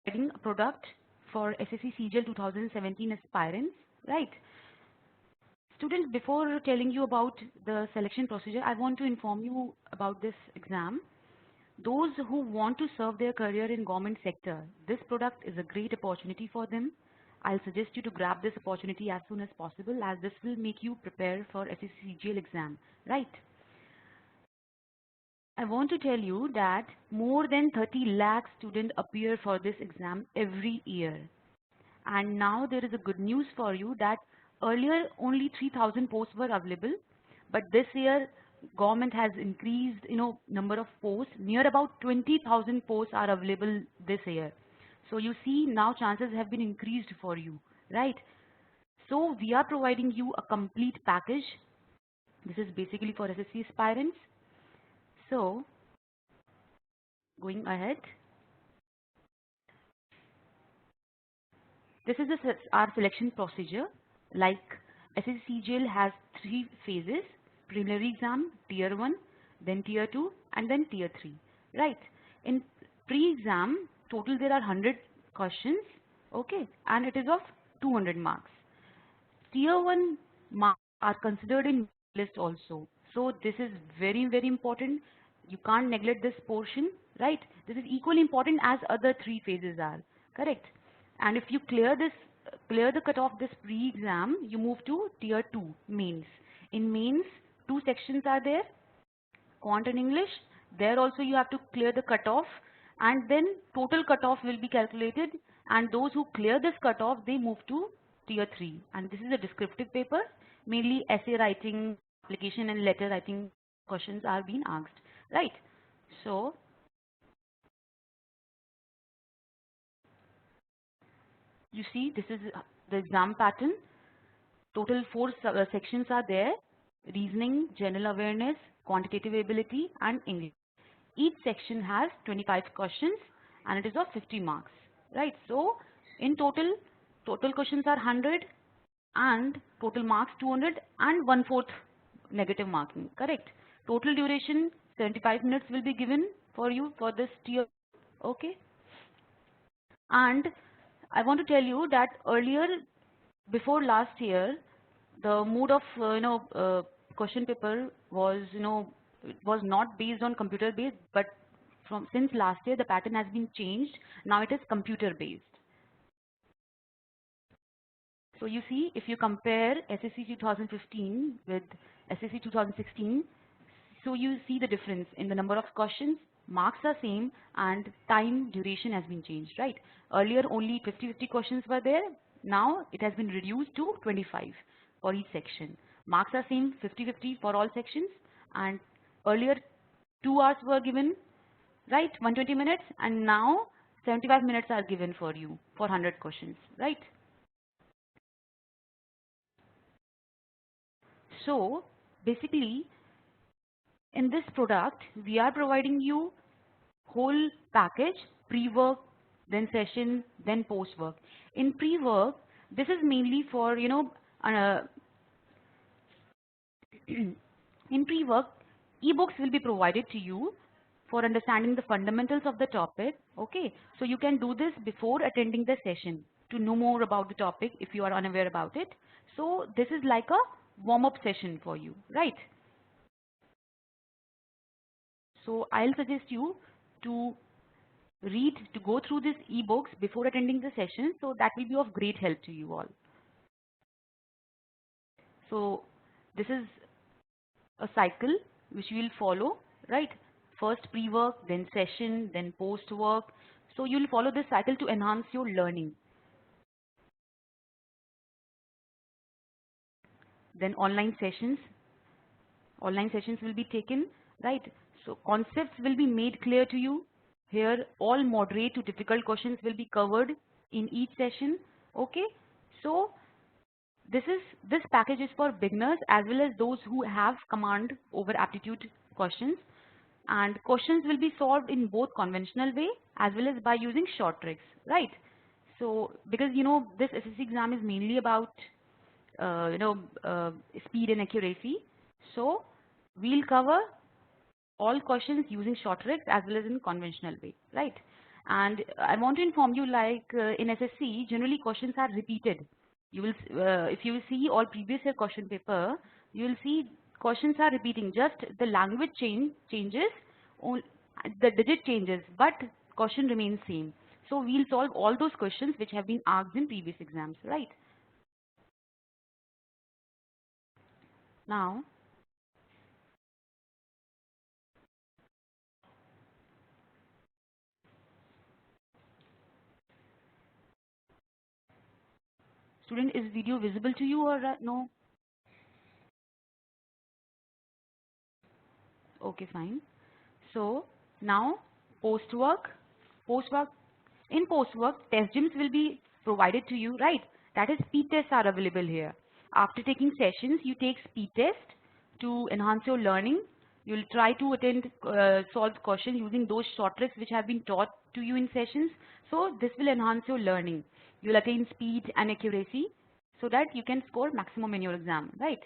providing a product for SSC CGL 2017 aspirants, right? Students, before telling you about the selection procedure, I want to inform you about this exam. Those who want to serve their career in government sector, this product is a great opportunity for them. I'll suggest you to grab this opportunity as soon as possible, as this will make you prepare for SSC CGL exam, right? I want to tell you that more than 30 lakh students appear for this exam every year. And now there is a good news for you that earlier only 3,000 posts were available, but this year government has increased, number of posts. Near about 20,000 posts are available this year. So you see now chances have been increased for you, right? So we are providing you a complete package. This is basically for SSC aspirants. So going ahead, this is our selection procedure. Like SSC CGL has 3 phases: preliminary exam, tier 1, then tier 2, and then tier 3, right? In pre-exam, total there are 100 questions, okay, and it is of 200 marks. Tier 1 marks are considered in list also. So this is very, very important. You can't neglect this portion, right? This is equally important as other 3 phases are, correct? And if you clear the cutoff this pre-exam, you move to tier 2 mains. In mains, 2 sections are there, quant and English. There also you have to clear the cutoff, and then total cutoff will be calculated, and those who clear this cutoff, they move to tier 3. And this is a descriptive paper, mainly essay writing, application and letter writing questions are being asked, right? So you see, this is the exam pattern. Total 4 sections are there: reasoning, general awareness, quantitative ability, and English. Each section has 25 questions and it is of 50 marks, right? So in total questions are 100 and total marks 200 and 1/4 negative marking, correct? Total duration 75 minutes will be given for you for this tier, okay? And I want to tell you that earlier, before last year, the mode of question paper was it was not based on computer based, but since last year the pattern has been changed. Now it is computer based. So you see, if you compare SSC 2015 with SSC 2016, so you see the difference in the number of questions. Marks are same and time duration has been changed, right? Earlier only 50 questions were there. Now it has been reduced to 25 for each section. Marks are same, 50 for all sections, and earlier 2 hours were given, right? 120 minutes, and now 75 minutes are given for you for 100 questions, right? So basically, in this product, we are providing you whole package: pre-work, then session, then post-work. In pre-work, this is mainly for, in pre-work, ebooks will be provided to you for understanding the fundamentals of the topic, okay? So you can do this before attending the session to know more about the topic if you are unaware about it. So this is like a warm-up session for you, right? So I'll suggest you to go through these ebooks before attending the session, so that will be of great help to you all. So this is a cycle which you will follow, right? First pre-work, then session, then post-work. So you will follow this cycle to enhance your learning. Then online sessions will be taken, right? So concepts will be made clear to you. Here all moderate to difficult questions will be covered in each session, okay? So this package is for beginners as well as those who have command over aptitude questions, and questions will be solved in both conventional way as well as by using short tricks, right? So because this SSC exam is mainly about speed and accuracy, so we'll cover all questions using short tricks as well as in conventional way, right? And I want to inform you, like in SSC, generally questions are repeated. You will, if you will see all previous year question paper, you will see questions are repeating. Just the language changes, on- the digit changes, but question remains same. So we'll solve all those questions which have been asked in previous exams, right? Now, student, is video visible to you or no? Okay, fine. So now post-work, post-work, in post-work, test gyms will be provided to you, right? That is, speed tests are available here. After taking sessions, you take speed test to enhance your learning. You'll try to attend solved questions using those short tricks which have been taught to you in sessions. So this will enhance your learning. You'll attain speed and accuracy so that you can score maximum in your exam, right?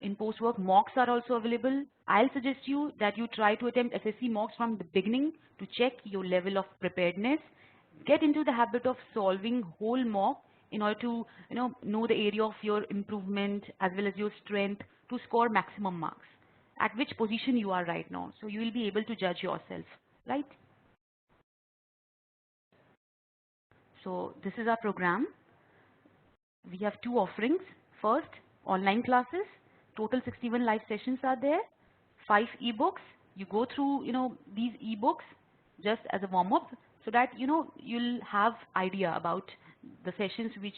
In post-work, mocks are also available. I'll suggest you that you try to attempt SSC mocks from the beginning to check your level of preparedness. Get into the habit of solving whole mock in order to know the area of your improvement as well as your strength to score maximum marks. At which position you are right now, so you will be able to judge yourself, right? So this is our program. We have two offerings. First, online classes. Total 61 live sessions are there. 5 ebooks. You go through, these ebooks just as a warm up so that, you'll have idea about the sessions which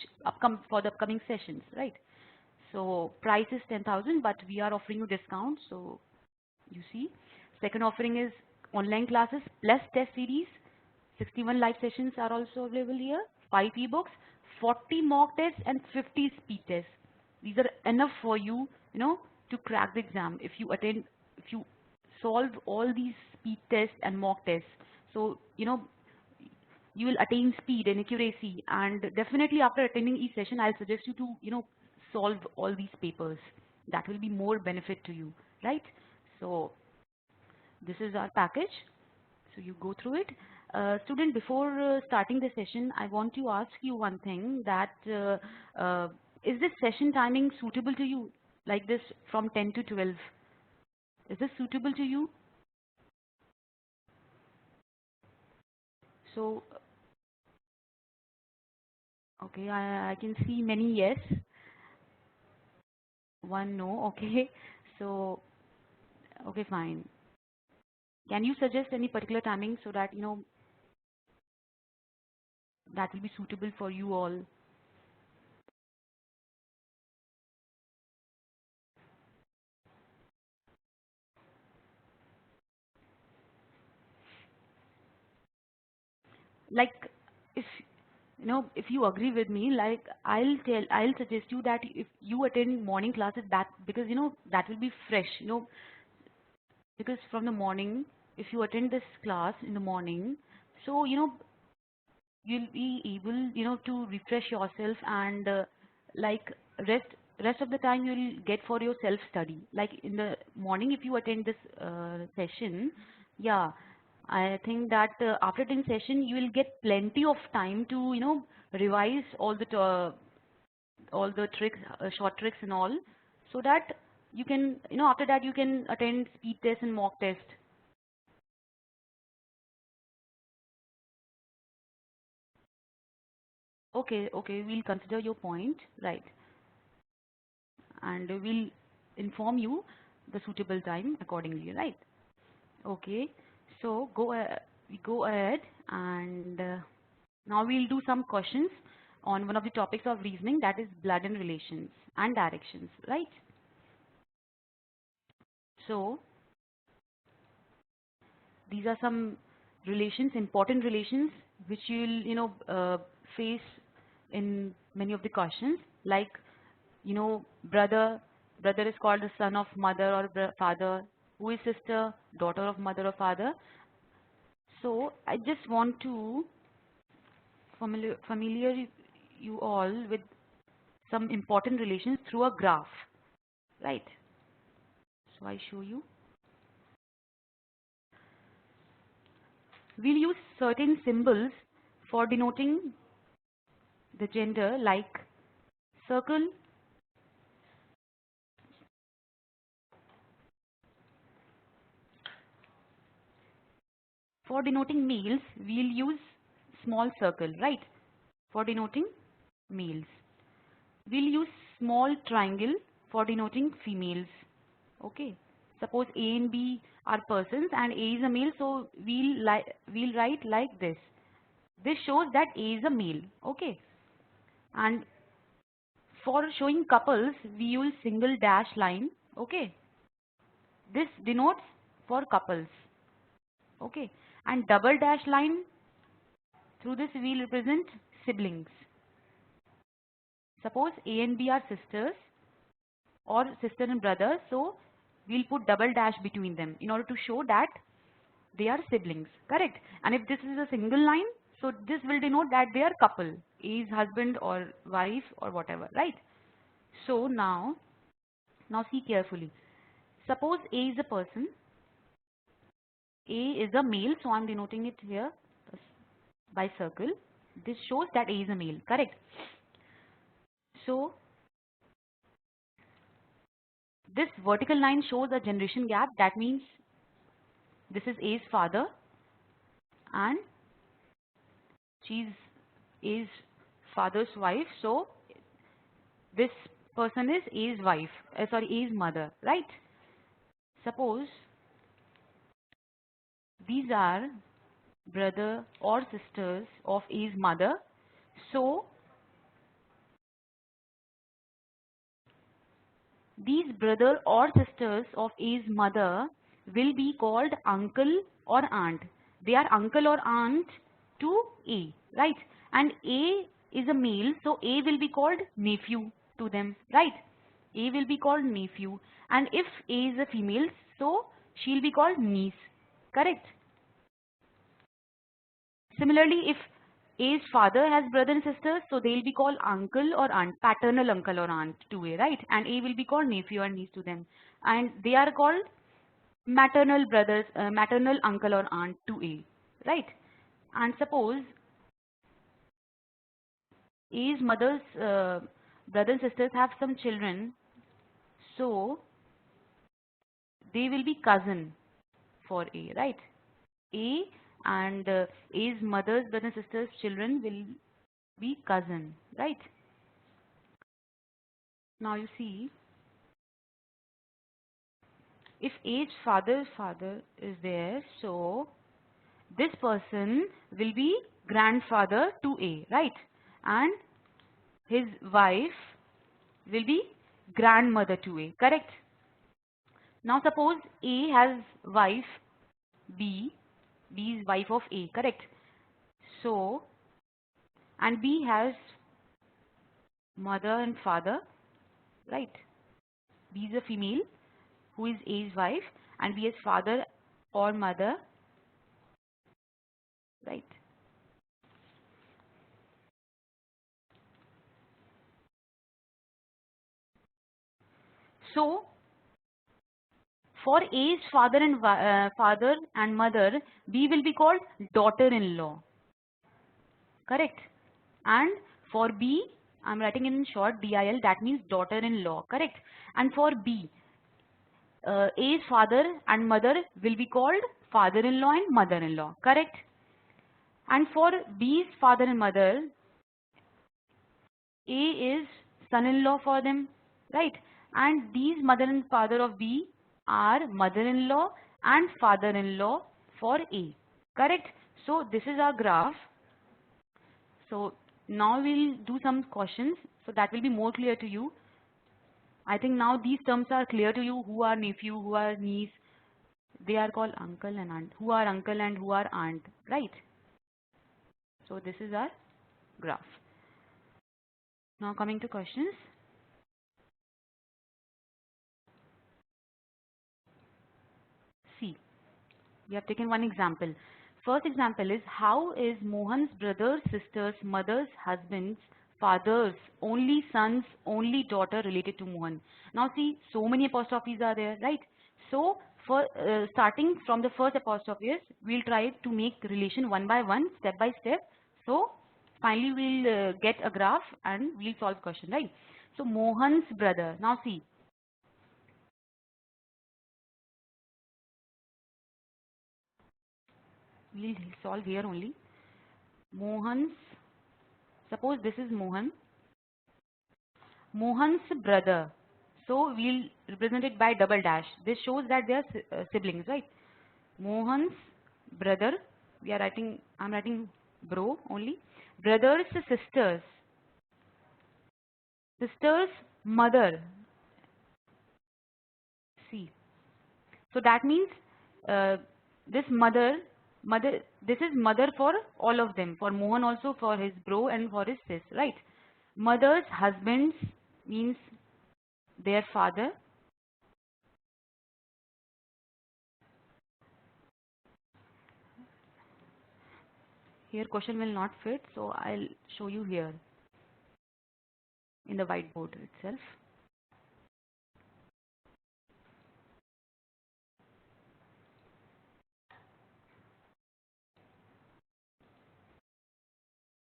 for the upcoming sessions, right? So price is 10,000, but we are offering you discount. So you see, second offering is online classes plus test series. 61 live sessions are also available here. 5 ebooks, 40 mock tests, and 50 speed tests. These are enough for you, to crack the exam if you attend, if you solve all these speed tests and mock tests. So, you will attain speed and accuracy. And definitely after attending each session, I'll suggest you to, solve all these papers. That will be more benefit to you, right? So this is our package. So you go through it. Student, before starting the session, I want to ask you one thing that is this session timing suitable to you? Like this from 10 to 12. Is this suitable to you? So, okay, I can see many yes, one no, okay. So, okay, fine. Can you suggest any particular timing so that, that will be suitable for you all? Like, if if you agree with me, like I'll suggest you that if you attend morning classes, that because that will be fresh, because from the morning, if you attend this class in the morning, so you'll be able to refresh yourself and like rest rest of the time you'll get for your self study. Like in the morning, if you attend this session, yeah, I think that after 10 session you will get plenty of time to revise all the tricks, short tricks and all, so that you can after that you can attend speed test and mock test. Okay, okay, we'll consider your point, right? And we'll inform you the suitable time accordingly, right? Okay, so we go ahead and now we'll do some questions on one of the topics of reasoning, that is blood and relations and directions, right? So these are some relations, important relations, which you'll face in many of the questions, like brother. Brother is called the son of mother or father. Who is sister? Daughter of mother or father. So I just want to familiar you all with some important relations through a graph, right? So I show you. We'll use certain symbols for denoting the gender, like circle. For denoting males, we'll use small circle, right? For denoting males. We'll use small triangle for denoting females. Okay. Suppose A and B are persons and A is a male, so we'll write like this. This shows that A is a male. Okay. And for showing couples, we use single dash line. Okay. This denotes for couples. Okay. And double dash line, through this we'll represent siblings. Suppose A and B are sisters or sister and brother, so we'll put double dash between them in order to show that they are siblings, correct? And if this is a single line, so this will denote that they are couple, A is husband or wife or whatever, right? So now see carefully. Suppose A is a person, A is a male, so I'm denoting it here by circle. This shows that A is a male, correct? So this vertical line shows a generation gap. That means this is A's father and she's A's father's wife. So this person is A's wife, A's mother, right? Suppose these are brother or sisters of A's mother. So these brother or sisters of A's mother will be called uncle or aunt. They are uncle or aunt to A, right? And A is a male, so A will be called nephew to them, right? A will be called nephew. And if A is a female, so she'll be called niece, correct? Similarly, if A's father has brother and sisters, so they'll be called uncle or aunt, paternal uncle or aunt to A, right? And A will be called nephew and niece to them. And they are called maternal brothers, maternal uncle or aunt to A, right? And suppose A's mother's brothers and sisters have some children, so they will be cousin for A, right? A and A's mother's brothers and sisters children will be cousin, right? Now you see, if A's father is there, so this person will be grandfather to A, right? And his wife will be grandmother to A, correct? Now suppose A has wife B, B is wife of A, correct? So, and B has mother and father, right? B is a female who is A's wife and B has father or mother, right? So, for A's father and mother, B will be called daughter-in-law, correct? And for B, I'm writing in short DIL, that means daughter-in-law, correct? And for B, A's father and mother will be called father-in-law and mother-in-law, correct? And for B's father and mother, A is son-in-law for them, right? And these mother and father of B are mother-in-law and father-in-law for A, correct? So this is our graph. So now we'll do some questions, so that will be more clear to you. I think now these terms are clear to you. Who are nephew, who are niece, they are called uncle and aunt. Who are uncle and who are aunt, right? So this is our graph. Now coming to questions. See, we have taken one example. First example is, how is Mohan's brother's, sister's, mother's, husband's, father's, only son's, only daughter related to Mohan? Now see, so many apostrophes are there, right? So for starting from the first apostrophe, we'll try to make relation one by one, step by step. So finally we'll get a graph and we'll solve question, right? So Mohan's brother. Now see. We'll solve here only. Mohan's, suppose this is Mohan. Mohan's brother. So we'll represent it by double dash. This shows that they are siblings, right? Mohan's brother. We are writing, I'm writing bro only. Brothers, sisters. Sister's mother. See. So that means this mother, this is mother for all of them. For Mohan also, for his bro and for his sis, right? Mother's husbands means their father. Here question will not fit, so I'll show you here in the whiteboard itself.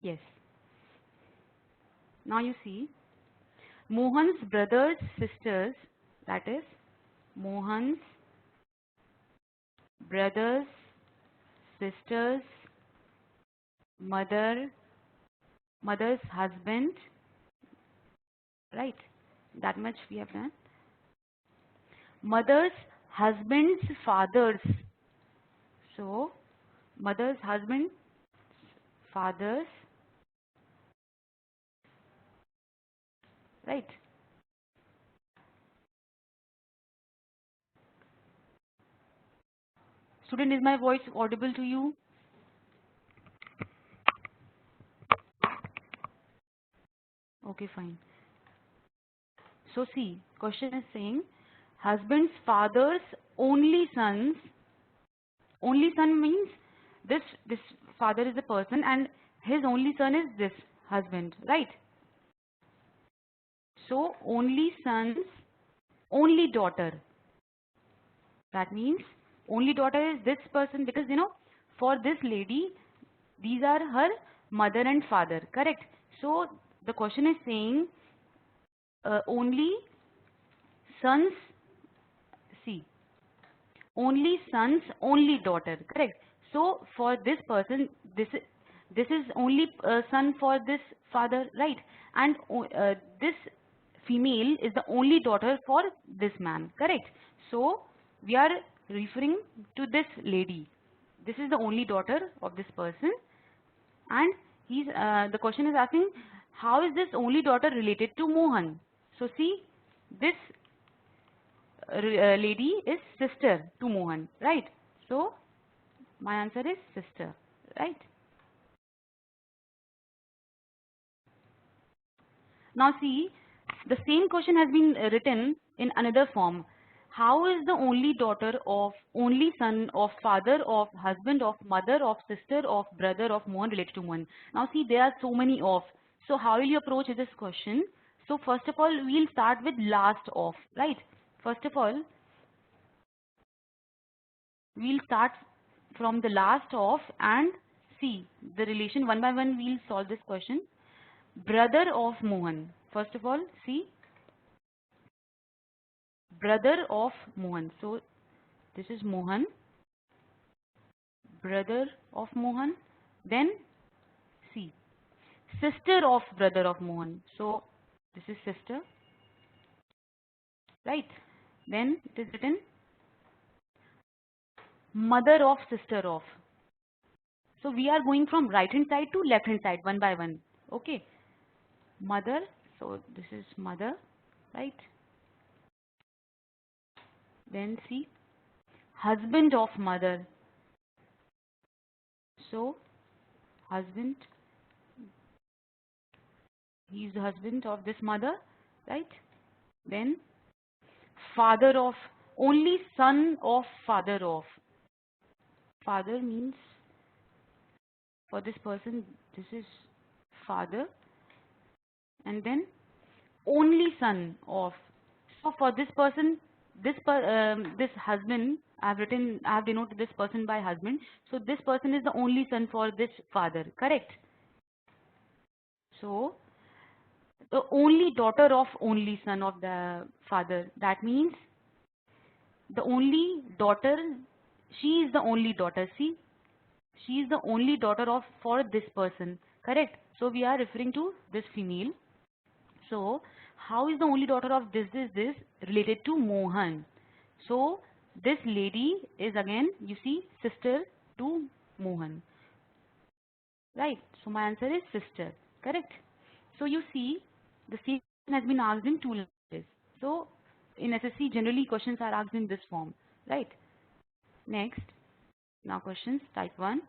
Yes. Now you see Mohan's brothers, sisters, that is Mohan's brothers, sisters, mother's husband, right? That much we have done. Mother's husband's fathers. So mother's husband, fathers, right? Student, is my voice audible to you? Okay, fine. So see, question is saying husband's father's only sons. Only son means this father is a person and his only son is this husband, right? So only sons, only daughter. That means only daughter is this person, because you know, for this lady, these are her mother and father, correct? So the question is saying only sons, see, only sons, only daughter, correct? So for this person, this is only son for this father, right? And this female is the only daughter for this man, correct? So we are referring to this lady. This is the only daughter of this person, and he's the question is asking, how is this only daughter related to Mohan? So see, this lady is sister to Mohan, right? So my answer is sister, right? Now see, the same question has been written in another form. How is the only daughter of, only son of, father of, husband of, mother of, sister of, brother of Mohan related to Mohan? Now see, there are so many of. So how will you approach this question? So first of all, we'll start with last of, right? First of all, we'll start from the last of and see the relation one by one. We'll solve this question. Brother of Mohan. First of all, see, brother of Mohan. So this is Mohan, brother of Mohan. Then see, sister of brother of Mohan. So this is sister, right? Then it is written mother of, sister of. So we are going from right hand side to left hand side one by one. Okay. Mother. So this is mother, right? Then see, husband of mother. So husband, he is the husband of this mother, right? Then father of, only son of father of. Father means for this person, this is father, and then only son of. So for this person, this husband I have denoted this person by husband. So this person is the only son for this father, correct? So the only daughter of only son of the father. That means the only daughter, she is the only daughter. See, she is the only daughter of for this person, correct? So we are referring to this female. So how is the only daughter of this related to Mohan? So this lady is again, you see, sister to Mohan, right? So my answer is sister, correct? So you see, the same question has been asked in two languages. So in SSC, generally questions are asked in this form, right? Next, now questions type 1.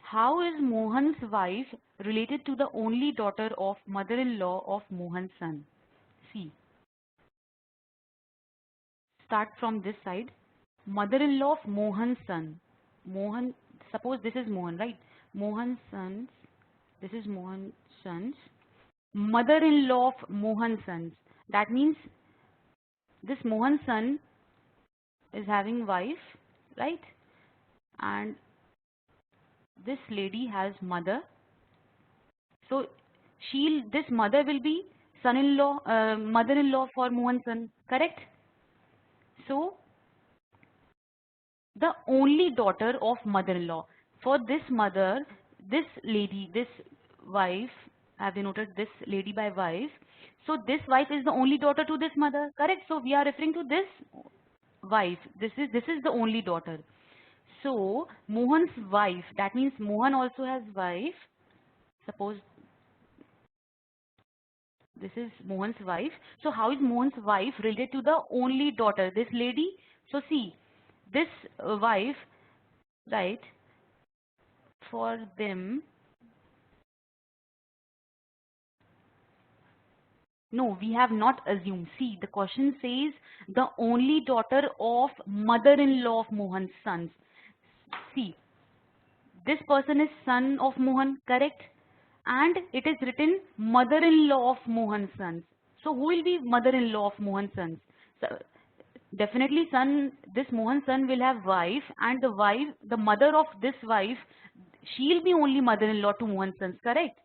How is Mohan's wife related to the only daughter of mother-in-law of Mohan's son? See, start from this side. Mother-in-law of Mohan's son. Mohan, suppose this is Mohan, right? Mohan's sons, this is Mohan's sons. Mother-in-law of Mohan's sons. That means this Mohan's son is having wife, right? And this lady has mother. So this mother will be son-in-law, mother-in-law for Mohan's son, correct? So the only daughter of mother-in-law. For this mother, this lady, this wife, I have denoted this lady by wife. So this wife is the only daughter to this mother, correct? So we are referring to this wife. This is the only daughter. So Mohan's wife, that means Mohan also has wife. Suppose this is Mohan's wife. So how is Mohan's wife related to the only daughter, this lady? So see, this wife, right, for them, no, we have not assumed. See, the question says the only daughter of mother-in-law of Mohan's sons. See, this person is son of Mohan, correct? And it is written mother-in-law of Mohan's sons. So who will be mother-in-law of Mohan's sons? So definitely son, this Mohan's son will have wife, and the wife, the mother of this wife, she'll be only mother-in-law to Mohan's sons, correct?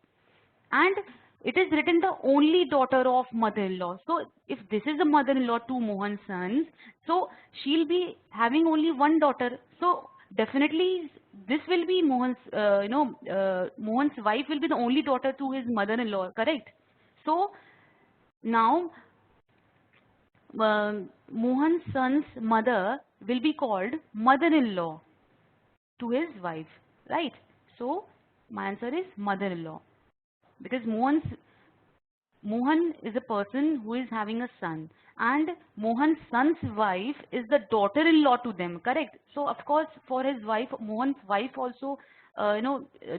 And it is written the only daughter of mother-in-law. So if this is the mother-in-law to Mohan's sons, so she'll be having only one daughter. So definitely this will be Mohan's, Mohan's wife will be the only daughter to his mother-in-law, correct? So now Mohan's son's mother will be called mother-in-law to his wife, right? So my answer is mother-in-law, because Mohan is a person who is having a son, and Mohan's son's wife is the daughter-in-law to them, correct? So of course for his wife, Mohan's wife also,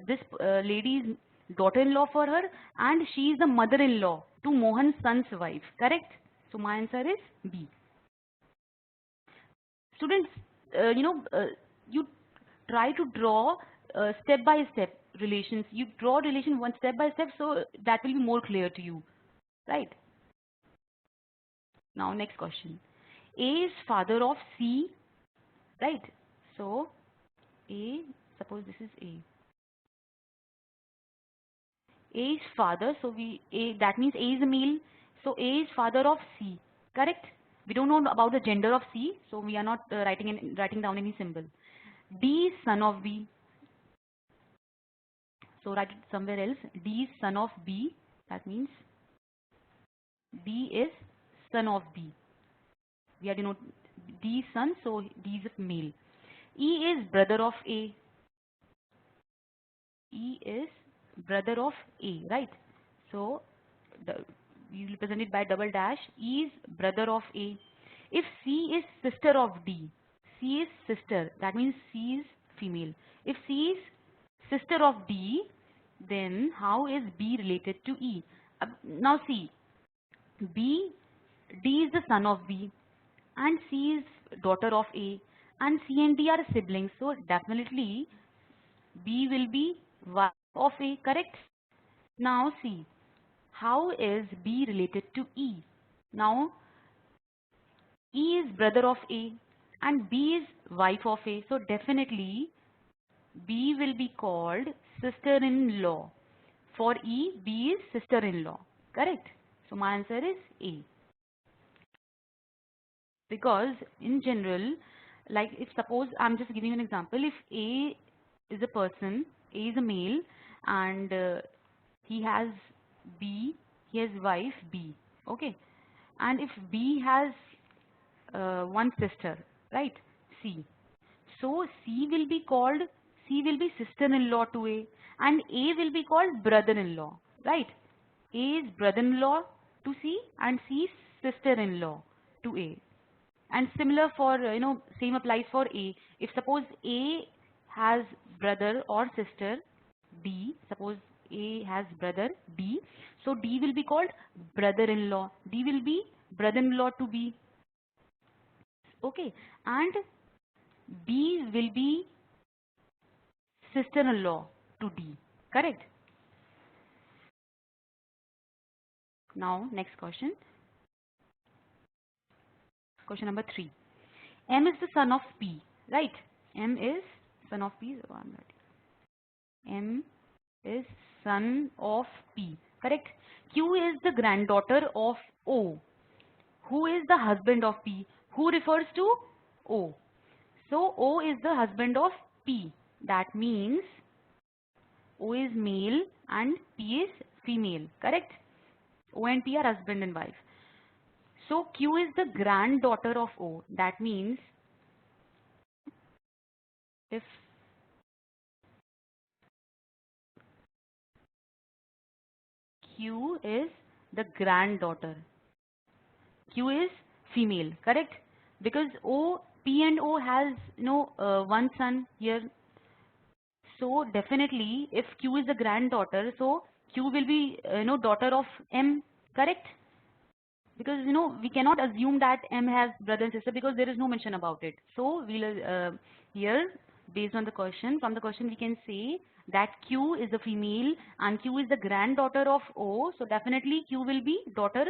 this lady is daughter-in-law for her, and she is the mother-in-law to Mohan's son's wife, correct? So my answer is B. Students, you try to draw step by step relations. You draw relation one step by step, so that will be more clear to you, right? Now next question. A is father of C, right? So A, suppose this is A. A is father, so that means A is a male. So A is father of C, correct? We don't know about the gender of C, so we are not writing down any symbol. D is son of B. So write it somewhere else. D is son of B. That means D is son of B. We are denoting D is son, so D is a male. E is brother of A. E is brother of A, right? So we represent it by double dash. E is brother of A. If C is sister of D, C is sister, that means C is female. If C is sister of D, then how is B related to E? Now see, D is the son of B, and C is daughter of A, and C and D are siblings, so definitely B will be wife of A, correct? Now see, how is B related to E? Now E is brother of A, and B is wife of A. So definitely B will be called sister-in-law. For E, B is sister-in-law. Correct? So my answer is A. Because in general, like if suppose I'm just giving you an example, if A is a person, A is a male, and he has B, he has wife B, okay, and if B has one sister, right, C, so C will be sister-in-law to A, and A will be called brother-in-law, right? A is brother-in-law to C, and C is sister-in-law to A. And similar for, same applies for A. If suppose A has brother or sister D, suppose A has brother D, so D will be called brother-in-law. D will be brother-in-law to B. Okay. And B will be sister-in-law to D. Correct? Now, next question. Question number 3. M is the son of P, right? M is son of P. So I'm writing. M is son of P, correct? Q is the granddaughter of O. Who is the husband of P? Who refers to O? So O is the husband of P. That means O is male and P is female, correct? O and P are husband and wife. So Q is the granddaughter of O. That means if Q is the granddaughter, Q is female, correct? Because P and O has one son here. So definitely if Q is the granddaughter, so Q will be daughter of M, correct? Because we cannot assume that M has brother and sister because there is no mention about it. So we'll here based on the question, from the question we can say that Q is the female and Q is the granddaughter of O. So definitely Q will be daughter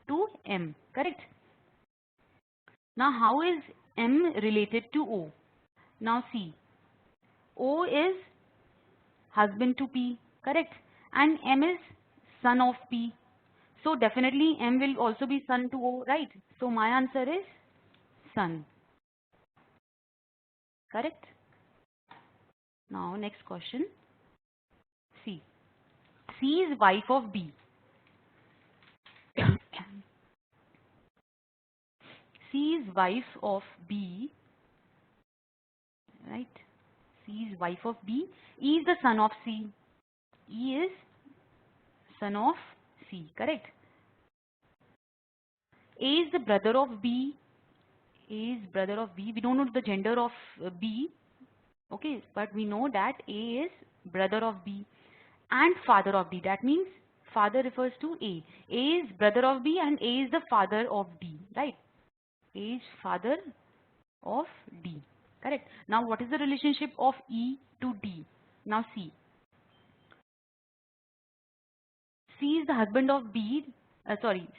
to M, correct? Now how is M related to O? Now see, O is husband to P, correct? And M is son of P. So definitely M will also be son to O, right? So my answer is son, correct? Now next question, C. C is wife of B. C is wife of B, right? C is wife of B. E is the son of C. E is son of C, correct? A is the brother of B. A is brother of B. We don't know the gender of B, okay, but we know that A is brother of B and father of D. That means father refers to A. A is brother of B and A is the father of D, right? A is father of D, correct? Now what is the relationship of E to D? Now see, C is the husband of B,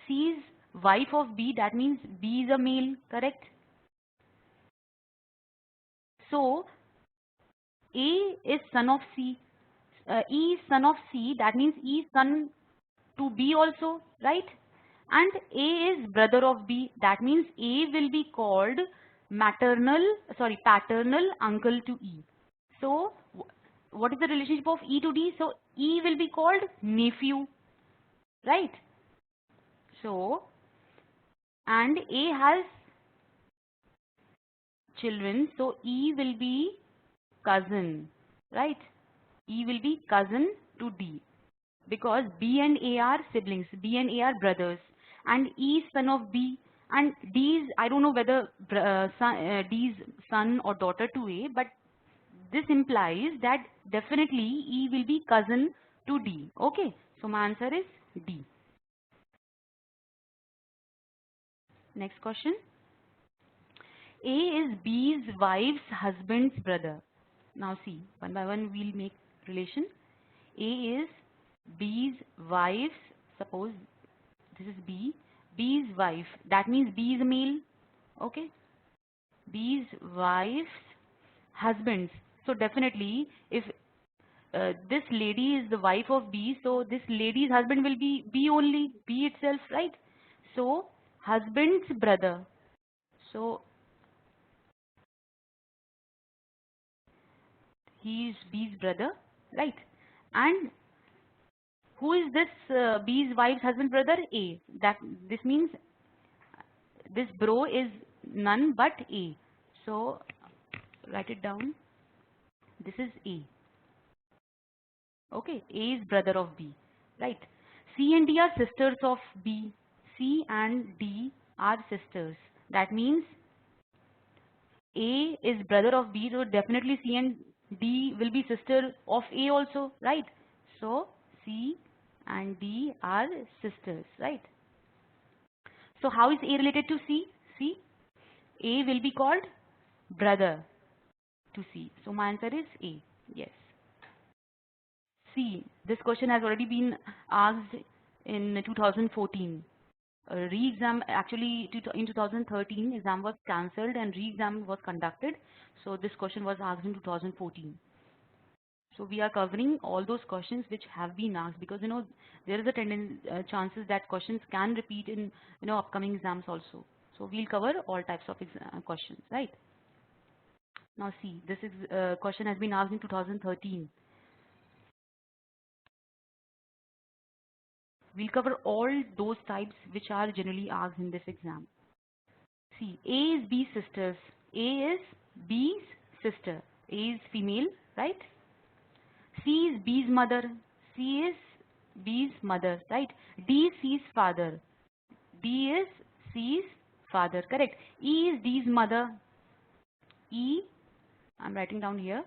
C is wife of B, that means B is a male, correct? So A is son of C, E is son of C, that means E is son to B also, right? And A is brother of B, that means A will be called paternal uncle to E. So what is the relationship of E to D? So E will be called nephew, right? So, and A has children, so E will be cousin, right? E will be cousin to D because B and A are siblings, B and A are brothers, and E is son of B, and D is, I don't know whether D is son or daughter to A, but this implies that definitely E will be cousin to D. Okay, so my answer is D. Next question. A is B's wife's husband's brother. Now see, one by one we'll make relation. A is B's wife's, suppose this is B, B's wife. That means B is a male. Okay. B's wife's husbands. So definitely, if this lady is the wife of B, so this lady's husband will be B only, B itself, right? So husband's brother. So he is B's brother, right? And who is this B's wife's husband brother? A. That this means this bro is none but A. So write it down. This is A. Okay, A is brother of B, right? C and D are sisters of B. C and D are sisters. That means A is brother of B, so definitely C and D will be sister of A also, right? So C and D are sisters, right? So how is A related to C? See, A will be called brother to C. So my answer is A. Yes. C. This question has already been asked in 2014. Re-exam actually in 2013 exam was cancelled and re-exam was conducted. So this question was asked in 2014. So we are covering all those questions which have been asked, because there is a chances that questions can repeat in upcoming exams also. So we'll cover all types of questions, right? Now see, this is question has been asked in 2013. We'll cover all those types which are generally asked in this exam. See, A is B's sisters. A is B's sister. A is female, right? C is B's mother. C is B's mother, right? D is C's father. D is C's father, correct. E is D's mother. E, I'm writing down here.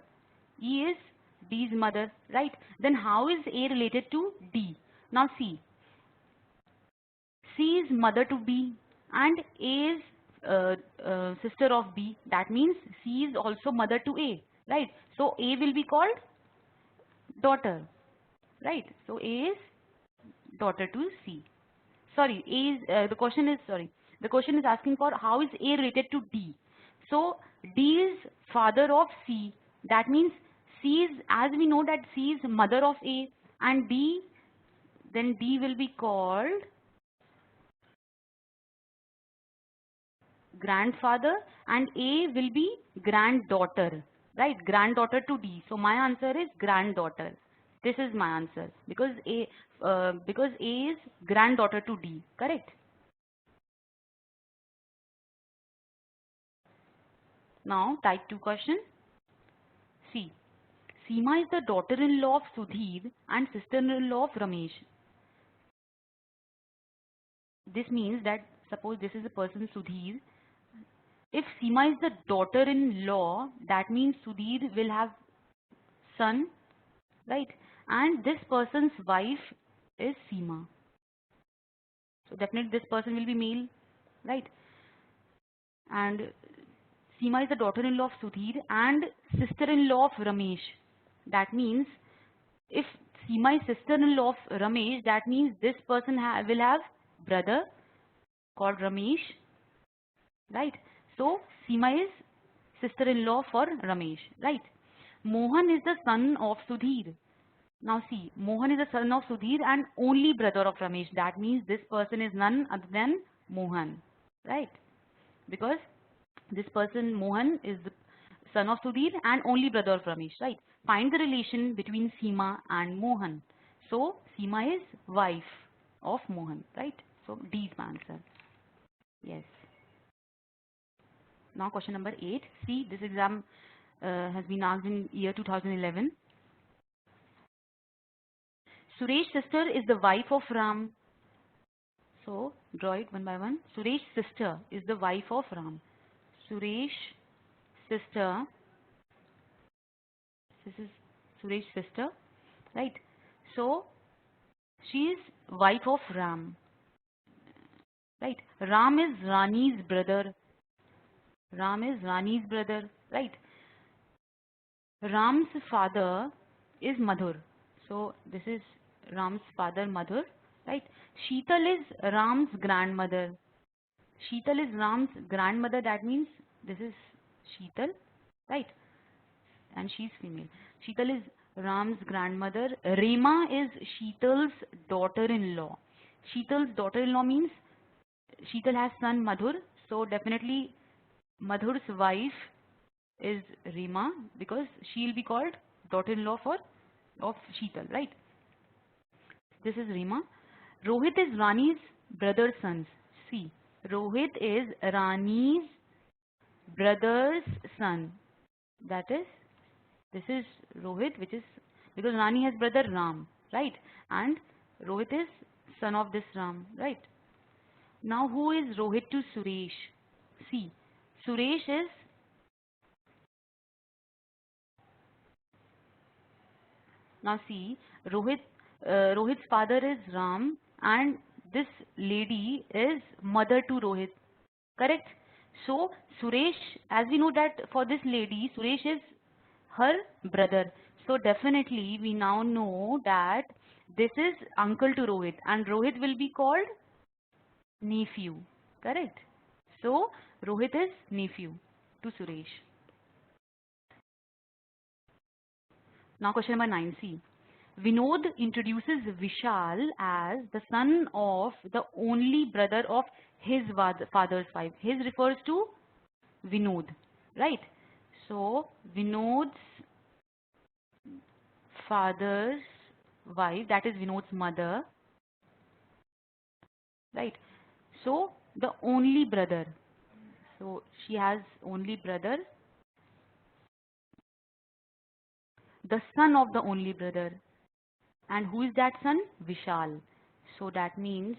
E is D's mother, right? Then how is A related to D? Now see, C is mother to B and A is sister of B. That means C is also mother to A, right? So A will be called daughter, right? So A is daughter to C. Sorry, A is the question is asking for how is A related to D. So D is father of C. That means C is, as we know that C is mother of A, and then D will be called grandfather and A will be granddaughter, right? Granddaughter to D. So my answer is granddaughter. This is my answer because A is granddaughter to D, correct? Now type 2 question. C. Seema is the daughter-in-law of Sudhir and sister-in-law of Ramesh. This means that suppose this is a person Sudhir. If Seema is the daughter-in-law, that means Sudhir will have son, right? And this person's wife is Seema. So definitely this person will be male, right? And Seema is the daughter-in-law of Sudhir and sister-in-law of Ramesh. That means if Seema is sister-in-law of Ramesh, that means this person will have brother called Ramesh, right? So Seema is sister-in-law for Ramesh, right? Mohan is the son of Sudhir. Now see, Mohan is the son of Sudhir and only brother of Ramesh. That means this person is none other than Mohan, right? Because this person Mohan is the son of Sudhir and only brother of Ramesh, right? Find the relation between Seema and Mohan. So Seema is wife of Mohan, right? So D is my answer. Yes. Now question number 8. See, this exam has been asked in year 2011. Suresh's sister is the wife of Ram. So draw it one by one. Suresh's sister is the wife of Ram. Suresh's sister. This is Suresh's sister, right? So she is wife of Ram, right? Ram is Rani's brother. Ram is Rani's brother, right? Ram's father is Madhur. So this is Ram's father, Madhur, right? Sheetal is Ram's grandmother. Sheetal is Ram's grandmother. That means this is Sheetal, right? And she's female. Sheetal is Ram's grandmother. Rema is Sheetal's daughter-in-law. Sheetal's daughter-in-law means Sheetal has son Madhur, so definitely Madhur's wife is Rema because she will be called daughter-in-law for of Sheetal, right? This is Rima. Rohit is Rani's brother's son. See, Rohit is Rani's brother's son. That is, this is Rohit, which is because Rani has brother Ram, right? And Rohit is son of this Ram, right? Now, who is Rohit to Suresh? See, Suresh is, now see, Rohit's father is Ram, and this lady is mother to Rohit, correct? So, Suresh, as we know that for this lady, Suresh is her brother. So, definitely we now know that this is uncle to Rohit, and Rohit will be called nephew, correct? So, Rohit is nephew to Suresh. Now question number 9, see. Vinod introduces Vishal as the son of the only brother of his father's wife. His refers to Vinod, right? So, Vinod's father's wife, that is Vinod's mother, right? So, the only brother. So, she has only brother, the son of the only brother. And who is that son? Vishal. So that means,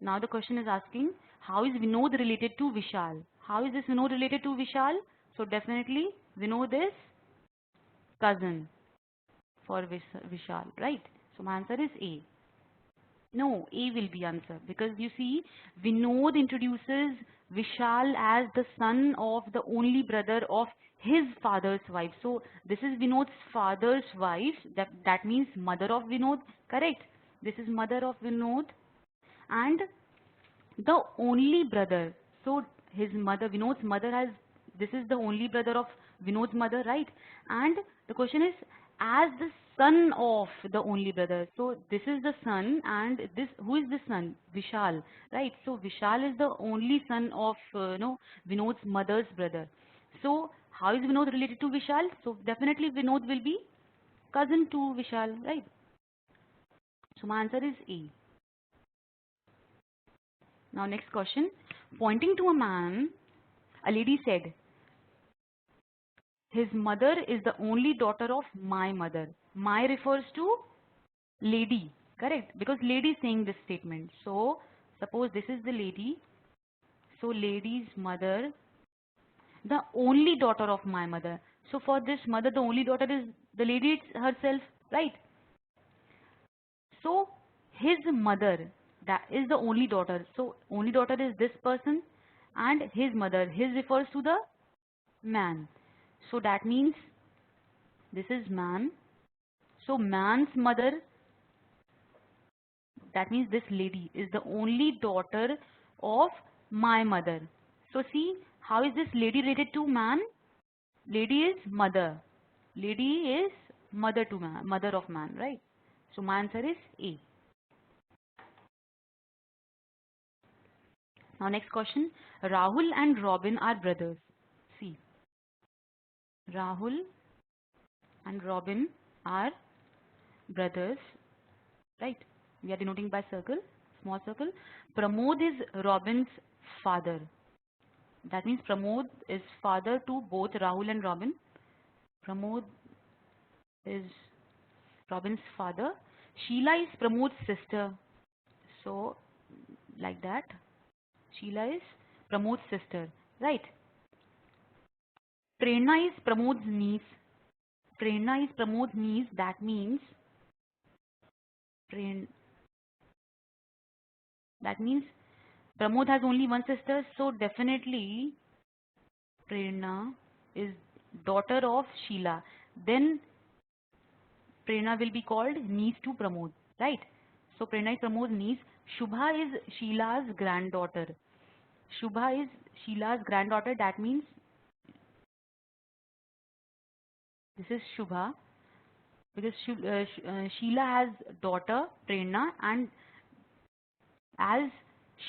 now the question is asking, how is Vinod related to Vishal? How is this Vinod related to Vishal? So definitely Vinod is cousin for Vishal, right? So my answer is A. No, A will be answer because you see, Vinod introduces Vishal as the son of the only brother of his father's wife. So this is Vinod's father's wife. That means mother of Vinod. Correct. This is mother of Vinod, and the only brother. So his mother, Vinod's mother has, this is the only brother of Vinod's mother, right? And the question is, as the son of the only brother. So this is the son, and this, who is the son? Vishal, right? So Vishal is the only son of, Vinod's mother's brother. So how is Vinod related to Vishal? So definitely Vinod will be cousin to Vishal, right? So my answer is A. Now next question. Pointing to a man, a lady said, his mother is the only daughter of my mother. My refers to lady, correct? Because lady is saying this statement. So suppose this is the lady. So lady's mother, the only daughter of my mother. So for this mother, the only daughter is the lady herself, right? So his mother, that is the only daughter. So only daughter is this person, and his mother. His refers to the man. So that means this is man. So man's mother, that means this lady is the only daughter of my mother. So see, how is this lady related to man? Lady is mother. Lady is mother to man, mother of man, right? So my answer is A. Now next question. Rahul and Robin are brothers. See, Rahul and Robin are brothers, right? We are denoting by circle, small circle. Pramod is Robin's father. That means Pramod is father to both Rahul and Robin. Pramod is Robin's father. Sheila is Pramod's sister. So, like that. Sheila is Pramod's sister, right? Prerna is Pramod's niece. Prerna is Pramod's niece. That means Pren that means Pramod has only one sister. So definitely Prerna is daughter of Sheila. Then Prerna will be called niece to Pramod, right? So Prerna is Pramod's niece. Shubha is Sheila's granddaughter. Shubha is Sheila's granddaughter, that means this is Shubha, because Sheila has daughter Prerna, and as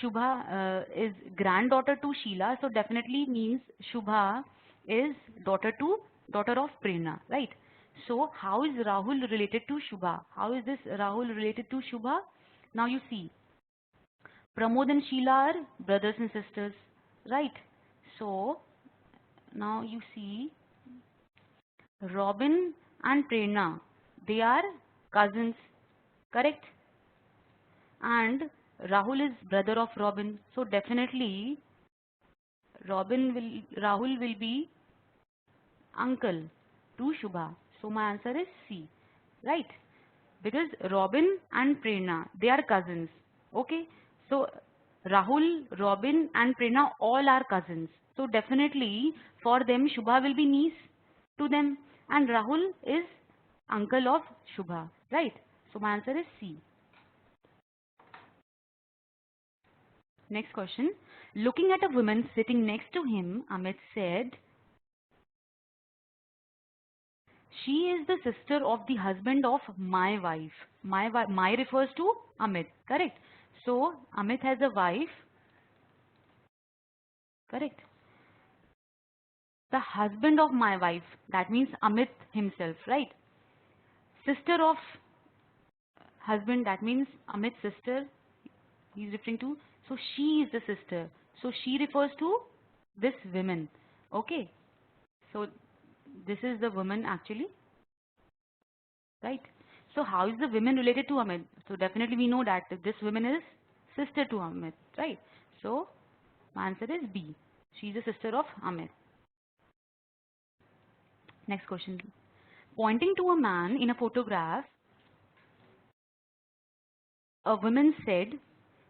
Shubha is granddaughter to Sheila, so definitely means Shubha is daughter of Prerna, right? So how is Rahul related to Shubha? How is this Rahul related to Shubha? Now you see, Pramod and Sheila are brothers and sisters, right? So now you see Robin and Prerna, they are cousins, correct? And Rahul is brother of Robin, so definitely Rahul will be uncle to Shubha. So my answer is C, right? Because Robin and Prerna, they are cousins. Okay, so Rahul, Robin and Prerna all are cousins. So definitely for them Shubha will be niece to them, and Rahul is uncle of Shubha, right? So my answer is C. Next question. Looking at a woman sitting next to him, Amit said, she is the sister of the husband of my wife. My refers to Amit, correct? So Amit has a wife, correct? The husband of my wife, that means Amit himself, right? Sister of husband, that means Amit's sister, he's referring to. So she is the sister. So she refers to this woman, okay? So this is the woman actually, right? So how is the woman related to Amit? So definitely we know that this woman is sister to Amit, right? So my answer is B. She is a sister of Amit. Next question. Pointing to a man in a photograph, a woman said,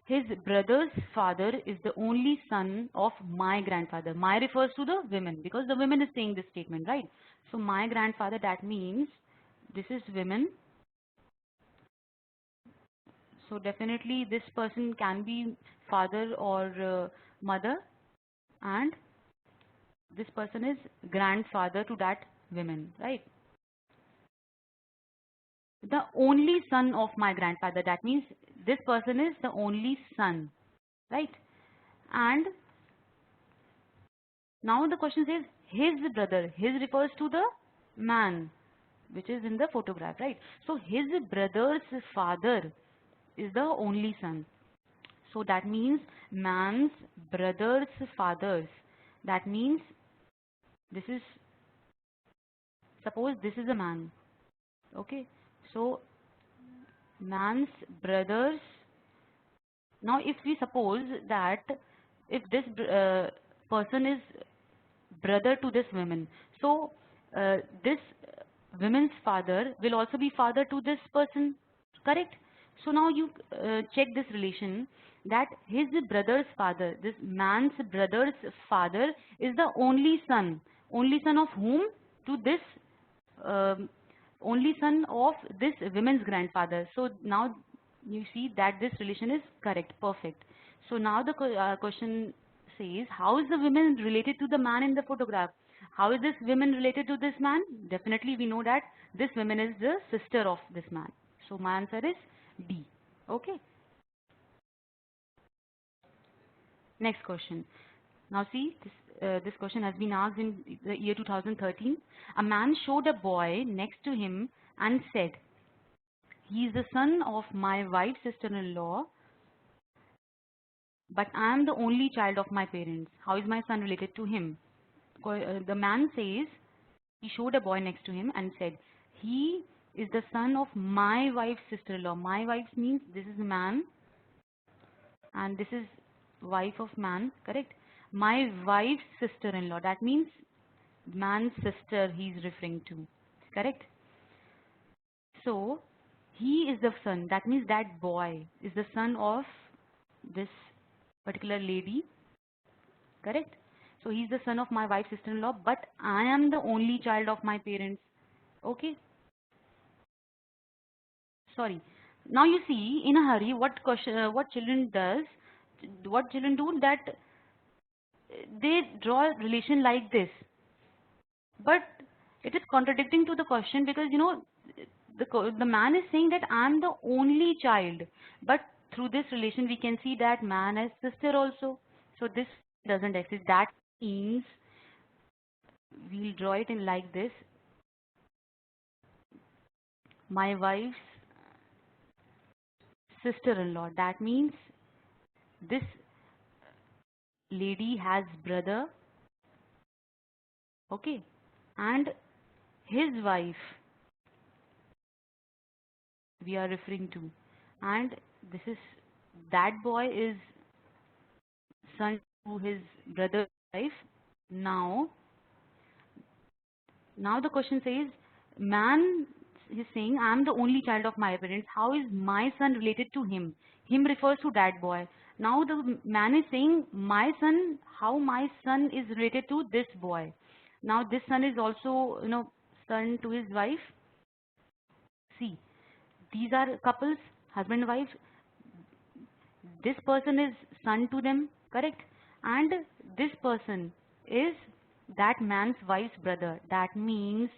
his brother's father is the only son of my grandfather. My refers to the women because the women is saying this statement, right? So my grandfather, that means this is women. So definitely this person can be father or mother, and this person is grandfather to that woman, right? The only son of my grandfather, that means this person is the only son, right? And now the question says his brother. His refers to the man which is in the photograph, right? So his brother's father is the only son. So that means man's brother's fathers. That means this is, suppose this is a man, okay? So man's brothers. Now if we suppose that if this person is brother to this woman, so this woman's father will also be father to this person, correct? So now you check this relation, that his brother's father, this man's brother's father is the only son of whom? To this um, only son of this woman's grandfather. So now you see that this relation is correct, perfect. So now the question says, how is the woman related to the man in the photograph? How is this woman related to this man? Definitely we know that this woman is the sister of this man. So my answer is B. Okay. Next question. Now see, this question has been asked in the year 2013. A man showed a boy next to him and said, he is the son of my wife's sister-in-law, but I am the only child of my parents. How is my son related to him? The man says, he showed a boy next to him and said, he is the son of my wife's sister-in-law. My wife means this is a man and this is wife of man, correct? My wife's sister-in-law, that means man's sister he is referring to, correct? So he is the son, that means that boy is the son of this particular lady, correct? So he's the son of my wife's sister-in-law, but I am the only child of my parents. Okay, sorry. Now you see, in a hurry, what children do, that they draw a relation like this, but it is contradicting to the question, because the man is saying that I'm the only child, but through this relation we can see that man has sister also. So this doesn't exist. That means we'll draw it in like this: my wife's sister-in-law. That means this lady has brother, okay, and his wife we are referring to, and this is, that boy is son to his brother's wife. Now, now the question says, man is saying, I'm the only child of my parents. How is my son related to him? Him refers to that boy. Now the man is saying, my son, how my son is related to this boy. Now this son is also, son to his wife. See, these are couples, husband and wife. This person is son to them, correct? And this person is that man's wife's brother. That means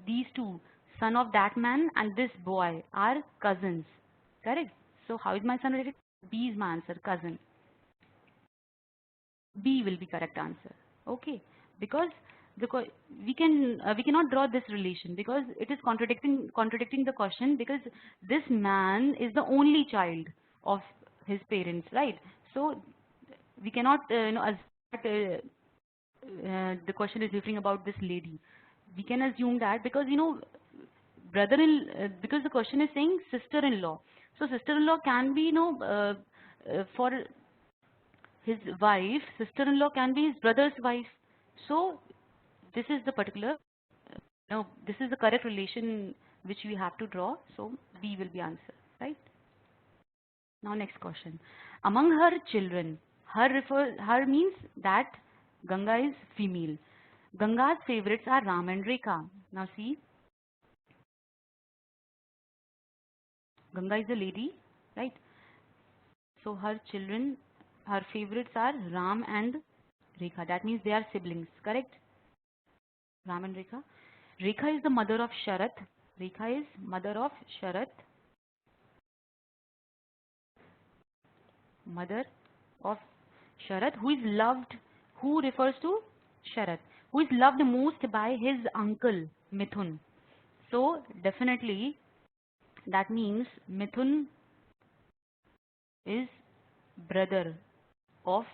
these two, son of that man and this boy, are cousins, correct? So how is my son related? B is my answer, cousin. B will be correct answer. Okay, because we cannot draw this relation, because it is contradicting the question, because this man is the only child of his parents, right? So we cannot assume that the question is referring about this lady. We can assume that because because the question is saying sister-in-law. So sister-in-law can be for his wife, sister-in-law can be his brother's wife. So this is the particular, this is the correct relation which we have to draw. So B will be answer, right? Now next question. Among her children, her means that Ganga is female. Ganga's favorites are Ram and Rekha. Now see, Ganga is a lady, right? So her children, her favorites are Ram and Rekha. That means they are siblings, correct? Ram and Rekha. Rekha is the mother of Sharat. Rekha is mother of Sharat. Mother of Sharat, who is loved, who refers to Sharat, who is loved most by his uncle Mithun. So definitely that means Mithun is brother of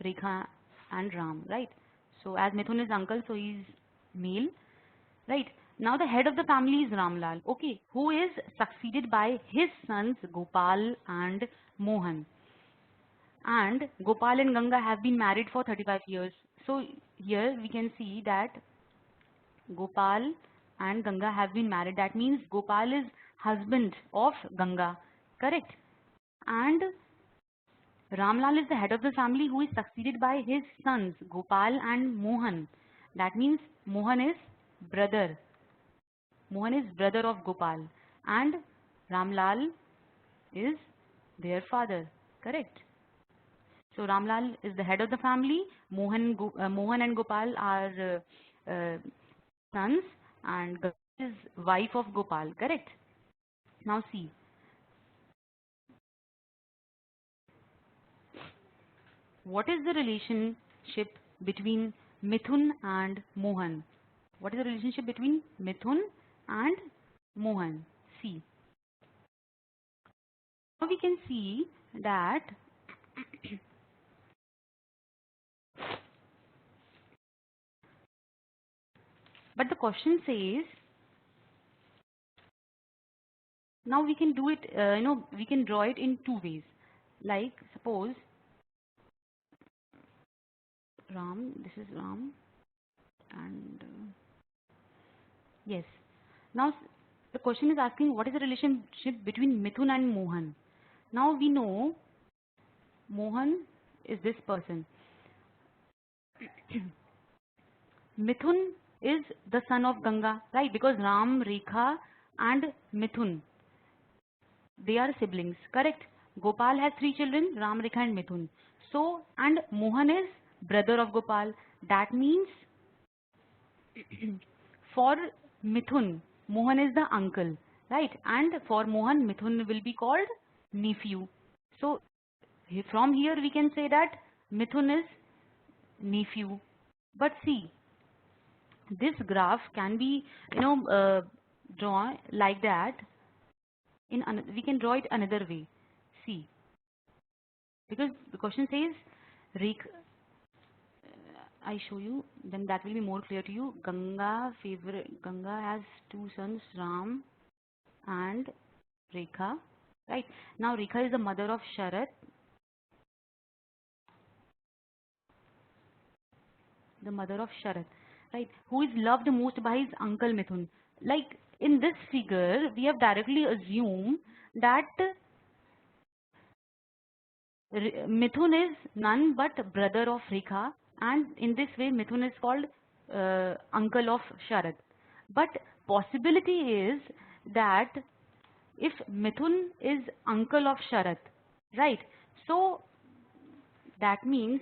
Rekha and Ram, right? So as Mithun is uncle, so he is male, right? Now the head of the family is Ramlal, okay, who is succeeded by his sons Gopal and Mohan. And Gopal and Ganga have been married for 35 years. So here we can see that Gopal and Ganga have been married. That means Gopal is husband of Ganga, correct? And Ramlal is the head of the family, who is succeeded by his sons Gopal and Mohan. That means Mohan is brother. Mohan is brother of Gopal, and Ramlal is their father, correct? So Ramlal is the head of the family. Mohan and Gopal are sons, and Ganga is wife of Gopal, correct? Now see, what is the relationship between Mithun and Mohan? What is the relationship between Mithun and Mohan? See, now we can see that but the question says, now we can do it, we can draw it in two ways. Like suppose Ram, this is Ram, and yes. Now the question is asking what is the relationship between Mithun and Mohan. Now we know Mohan is this person. Mithun is the son of Ganga, right? Because Ram, Rekha and Mithun, they are siblings, correct? Gopal has three children, Ram, Rekha and Mithun. So, and Mohan is brother of Gopal. That means for Mithun, Mohan is the uncle, right? And for Mohan, Mithun will be called nephew. So from here we can say that Mithun is nephew. But see, this graph can be, drawn like that. We can draw it another way. See, because the question says, I show you, then that will be more clear to you. Ganga has two sons, Ram and Rekha, right? Now Rekha is the mother of Sharat, right? Who is loved most by his uncle Mithun. Like in this figure, we have directly assumed that Mithun is none but brother of Rekha, and in this way Mithun is called uncle of Sharad. But possibility is that if Mithun is uncle of Sharad, right? So that means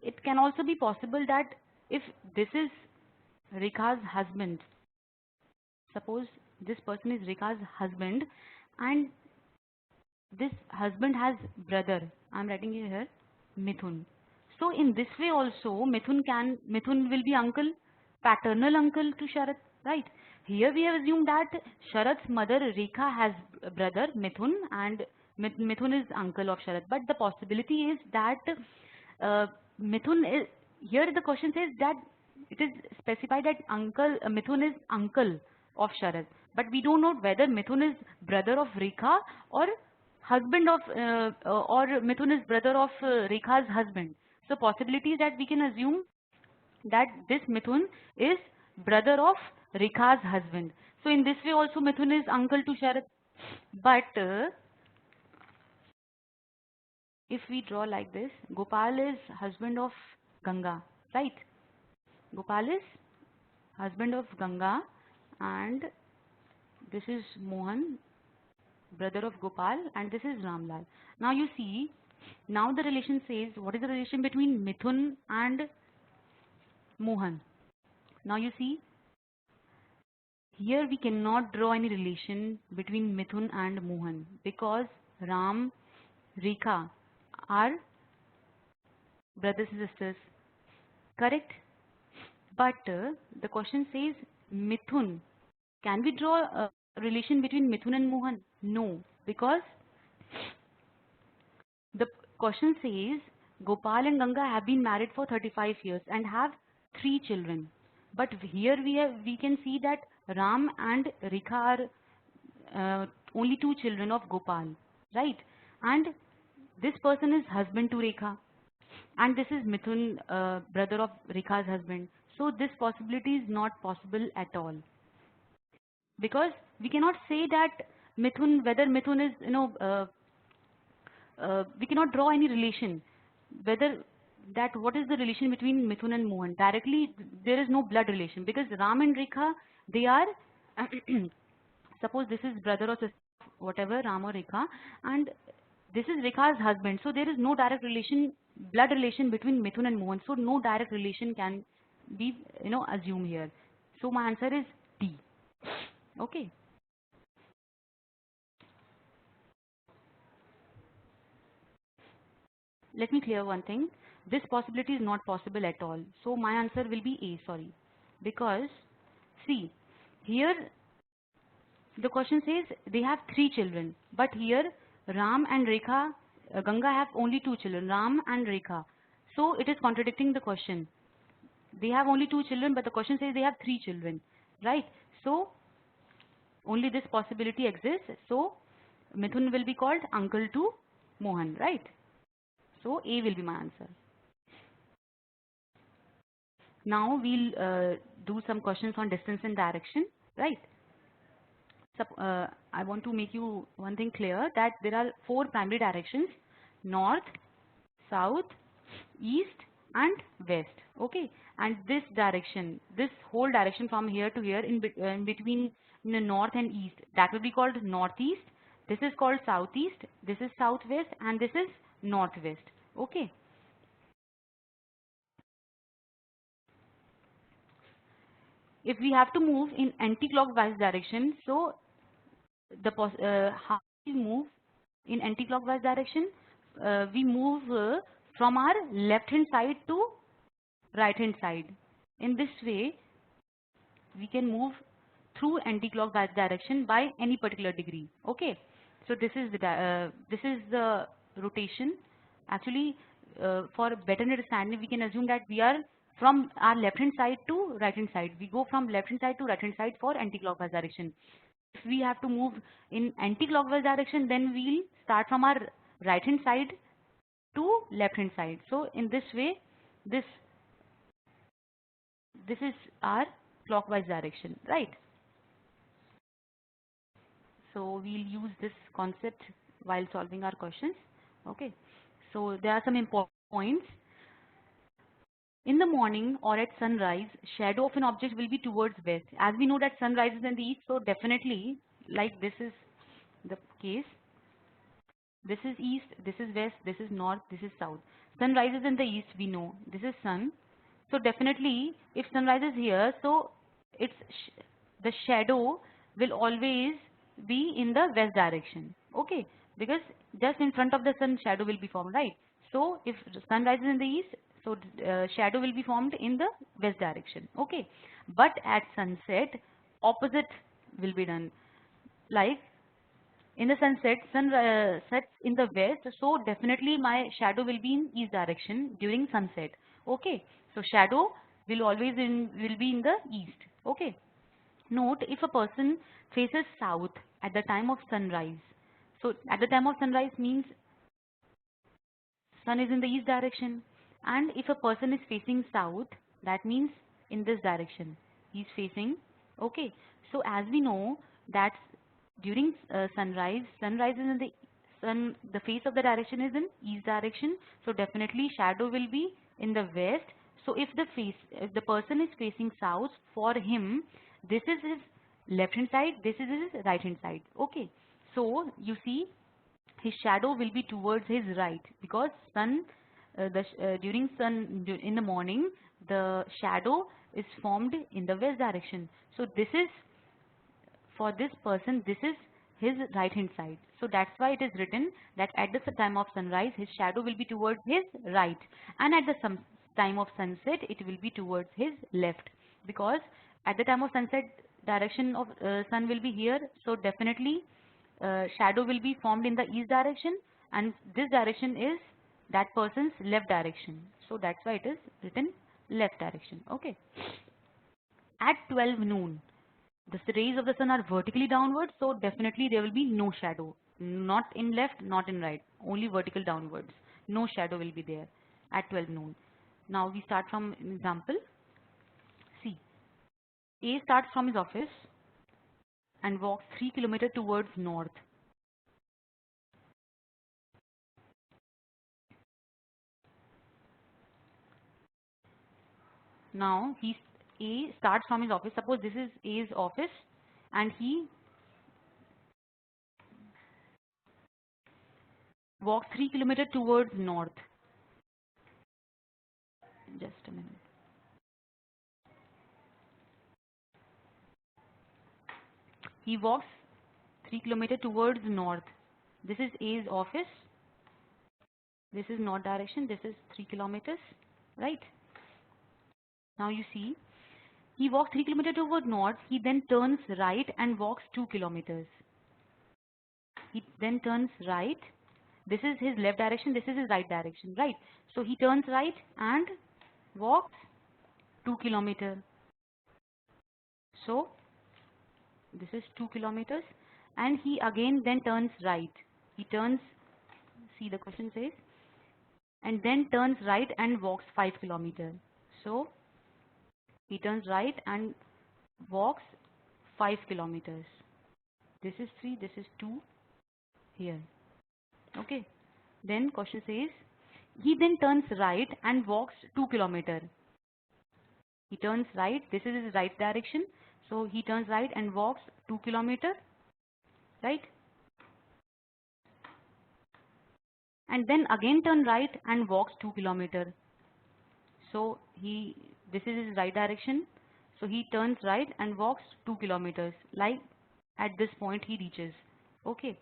it can also be possible that if this is Rekha's husband, suppose this person is Rekha's husband, and this husband has brother, I'm writing it here, Mithun. So in this way also Mithun will be uncle, paternal uncle to Sharat, right? Here we have assumed that Sharat's mother Rekha has a brother Mithun, and Mithun is uncle of Sharat. But the possibility is that uh, Mithun is, here the question says that it is specified that Mithun is uncle of Sharat. But we don't know whether Mithun is brother of Rekha or husband of or Mithun is brother of Rekha's husband. So possibility is that we can assume that this Mithun is brother of Rekha's husband. So in this way also Mithun is uncle to Sharat. But if we draw like this, Gopal is husband of Ganga, right? Gopal is husband of Ganga, and this is Mohan, brother of Gopal, and this is Ramlal. Now you see, now the relation says, what is the relation between Mithun and Mohan? Now you see, here we cannot draw any relation between Mithun and Mohan because Ram, Rekha are brothers and sisters, correct? But the question says Mithun. Can we draw a relation between Mithun and Mohan? No, because the question says Gopal and Ganga have been married for 35 years and have 3 children. But here we can see that Ram and Rekha are only 2 children of Gopal, right? And this person is husband to Rekha, and this is Mithun, brother of Rekha's husband. So this possibility is not possible at all, because we cannot say that whether Mithun is, we cannot draw any relation whether that what is the relation between Mithun and Mohan. Directly there is no blood relation, because Ram and Rekha, they are suppose this is brother or sister, whatever, Ram or Rekha, and this is Rekha's husband. So there is no direct relation, blood relation between Mithun and Mohan. So no direct relation can be assumed here. So my answer is D. Okay. Let me clear one thing. This possibility is not possible at all. So my answer will be A, sorry. Because, see, here the question says they have 3 children. But here Ram and Rekha, Ganga have only 2 children, Ram and Rekha. So it is contradicting the question. They have only 2 children, but the question says they have 3 children, right? So only this possibility exists. So Mithun will be called uncle to Mohan, right? So A will be my answer. Now we'll do some questions on distance and direction, right? So, I want to make you one thing clear, that there are 4 primary directions: north, south, east and west. Okay, and this direction, this whole direction from here to here in between the north and east, that will be called northeast. This is called southeast, this is southwest, and this is northwest. Okay, if we have to move in anti-clockwise direction, so how we move in anti-clockwise direction, we move from our left hand side to right hand side. In this way we can move through anti-clockwise direction by any particular degree. Okay, so this is the rotation. Actually, for better understanding, we can assume that we are from our left hand side to right hand side. We go from left hand side to right hand side for anti-clockwise direction. If we have to move in anti-clockwise direction, then we'll start from our right hand side to left hand side. So in this way, this is our clockwise direction, right? So we'll use this concept while solving our questions. Okay, so there are some important points. In the morning or at sunrise, shadow of an object will be towards west. As we know that sun rises in the east, so definitely, like this is the case. This is east, this is west, this is north, this is south. Sun rises in the east, we know. This is sun. So definitely, if sun rises here, so it's the shadow will always be in the west direction. Okay, because just in front of the sun, shadow will be formed, right? So if the sun rises in the east, so shadow will be formed in the west direction. Okay, but at sunset, opposite will be done. Like in the sunset, sun sets in the west, so definitely my shadow will be in east direction during sunset. Okay, so shadow will always will be in the east. Okay, note if a person faces south at the time of sunrise, so at the time of sunrise means sun is in the east direction, and if a person is facing south, that means in this direction he is facing. Okay, so as we know that during sunrise, sunrise is in the sun, the face of the direction is in east direction, so definitely shadow will be in the west. So if the person is facing south, for him this is his left hand side, this is his right hand side. Okay, so you see his shadow will be towards his right, because sun during in the morning, the shadow is formed in the west direction. So this is, for this person, this is his right hand side. So that's why it is written that at the time of sunrise his shadow will be towards his right, and at the time of sunset it will be towards his left, because at the time of sunset direction of sun will be here, so definitely shadow will be formed in the east direction, and this direction is that person's left direction. So that's why it is written left direction. Okay, at 12 noon the rays of the sun are vertically downwards, so definitely there will be no shadow, not in left, not in right, only vertical downwards. No shadow will be there at 12 noon. Now we start from an example. See, A starts from his office and walks 3 kilometers towards north. Now A starts from his office. Suppose this is A's office, and he walks 3 kilometers towards north. Just a minute. He walks 3 kilometers towards north. This is A's office. This is north direction. This is 3 kilometers, right? Now you see, he walks 3 kilometers toward north. He then turns right and walks 2 kilometers. He then turns right. This is his left direction. This is his right direction, right? So he turns right and walks 2 kilometers. So this is 2 kilometers, and he again then turns right. He turns, see the question says, and then turns right and walks 5 kilometers. So he turns right and walks 5 kilometers. This is 3, this is 2 here. Okay. Then question says, he then turns right and walks 2 kilometers. He turns right, this is his right direction. So he turns right and walks 2 kilometers, right? And then again turn right and walks 2 kilometers. So this is his right direction. So he turns right and walks 2 kilometers. Like at this point he reaches. Okay.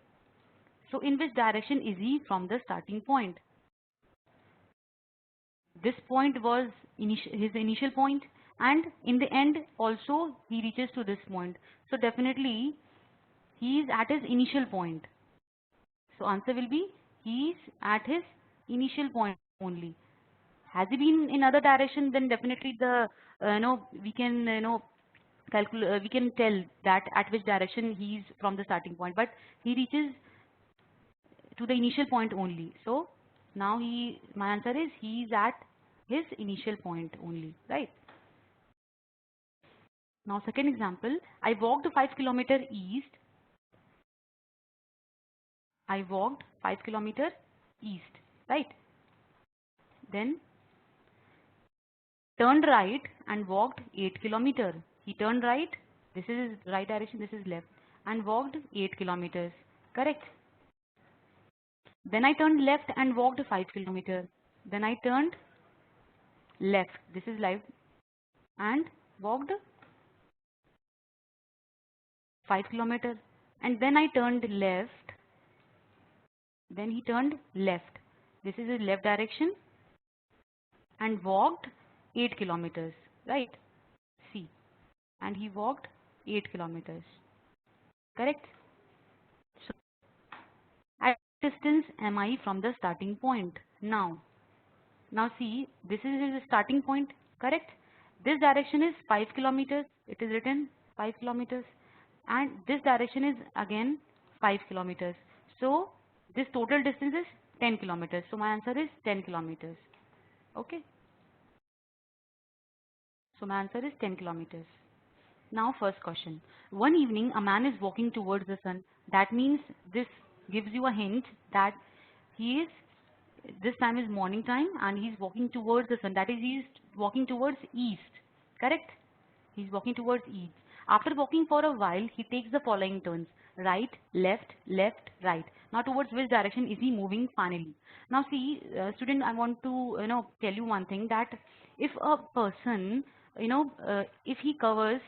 So in which direction is he from the starting point? This point was his initial point, and in the end also he reaches to this point. So definitely he is at his initial point. So answer will be he is at his initial point only. Has he been in other direction, then definitely the we can calculate, we can tell that at which direction he is from the starting point, but he reaches to the initial point only. So now my answer is he is at his initial point only, right? Now second example, I walked 5 kilometers east. I walked 5 kilometers east, right? Then turned right and walked 8 kilometers. He turned right, this is right direction, this is left, and walked 8 kilometers, correct? Then I turned left and walked 5 kilometers. Then I turned left, this is left, and walked 5 kilometers. And then I turned left, then he turned left. This is his left direction and walked 8 kilometers, right? See, and he walked 8 kilometers, correct? So at what distance am I from the starting point now? Now see, this is his starting point, correct? This direction is 5 kilometers. It is written 5 kilometers. And this direction is again 5 kilometers. So this total distance is 10 kilometers. So my answer is 10 kilometers. Okay. So my answer is 10 kilometers. Now first question. One evening a man is walking towards the sun. That means this gives you a hint that he is, this time is morning time and he's walking towards the sun. That is, he's walking towards east. Correct? He's walking towards east. After walking for a while, he takes the following turns: right, left, left, right. Now towards which direction is he moving finally? Now see, student, I want to tell you one thing, that if a person if he covers,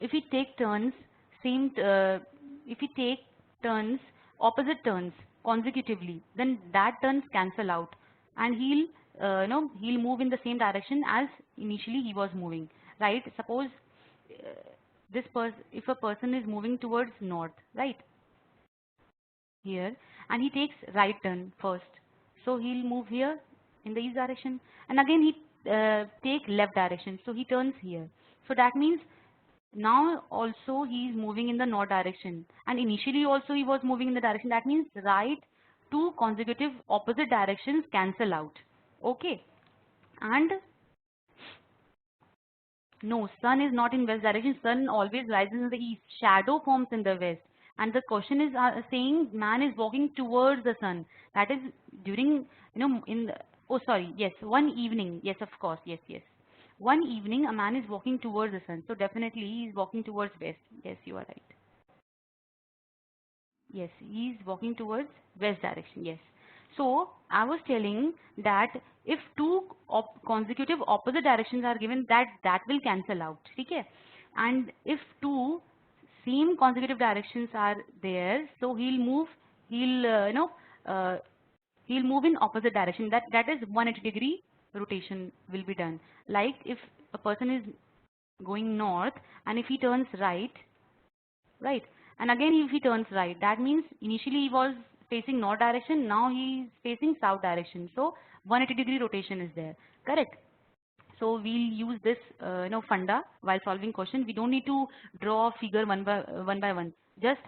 if we take turns same if we take turns, opposite turns consecutively, then that turns cancel out and he'll move in the same direction as initially he was moving, right? Suppose if a person is moving towards north, right, here, and he takes right turn first, so he'll move here in the east direction, and again he take left direction, so he turns here. So that means now also he is moving in the north direction, and initially also he was moving in the direction. That means right, two consecutive opposite directions cancel out. Okay. And no, sun is not in west direction. Sun always rises in the east. Shadow forms in the west. And the question is saying man is walking towards the sun. That is during, in the, oh sorry, yes, one evening. Yes, of course, yes, yes. One evening a man is walking towards the sun. So definitely he is walking towards west. Yes, you are right. Yes, he is walking towards west direction. Yes. So I was telling that if two consecutive opposite directions are given, that will cancel out. Okay. And if two same consecutive directions are there, so he'll move. He'll uh, he'll move in opposite direction. That is 180-degree rotation will be done. Like if a person is going north and if he turns right, right, and again if he turns right, that means initially he was facing north direction, now he is facing south direction, so 180-degree rotation is there, correct? So we'll use this funda while solving question. We don't need to draw a figure one by one, just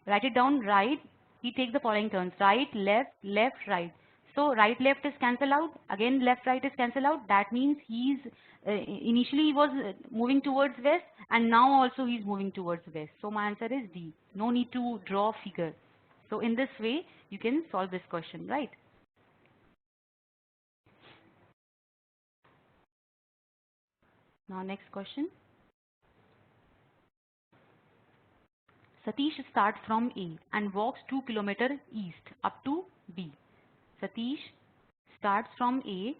write it down. Right, he takes the following turns: right, left, left, right. So right, left is cancel out, again left, right is cancel out. That means he's initially he was moving towards west, and now also he's moving towards west. So my answer is D. No need to draw a figure. So in this way you can solve this question, right? Now next question. Satish starts from A and walks 2 kilometers east up to B. Satish starts from A.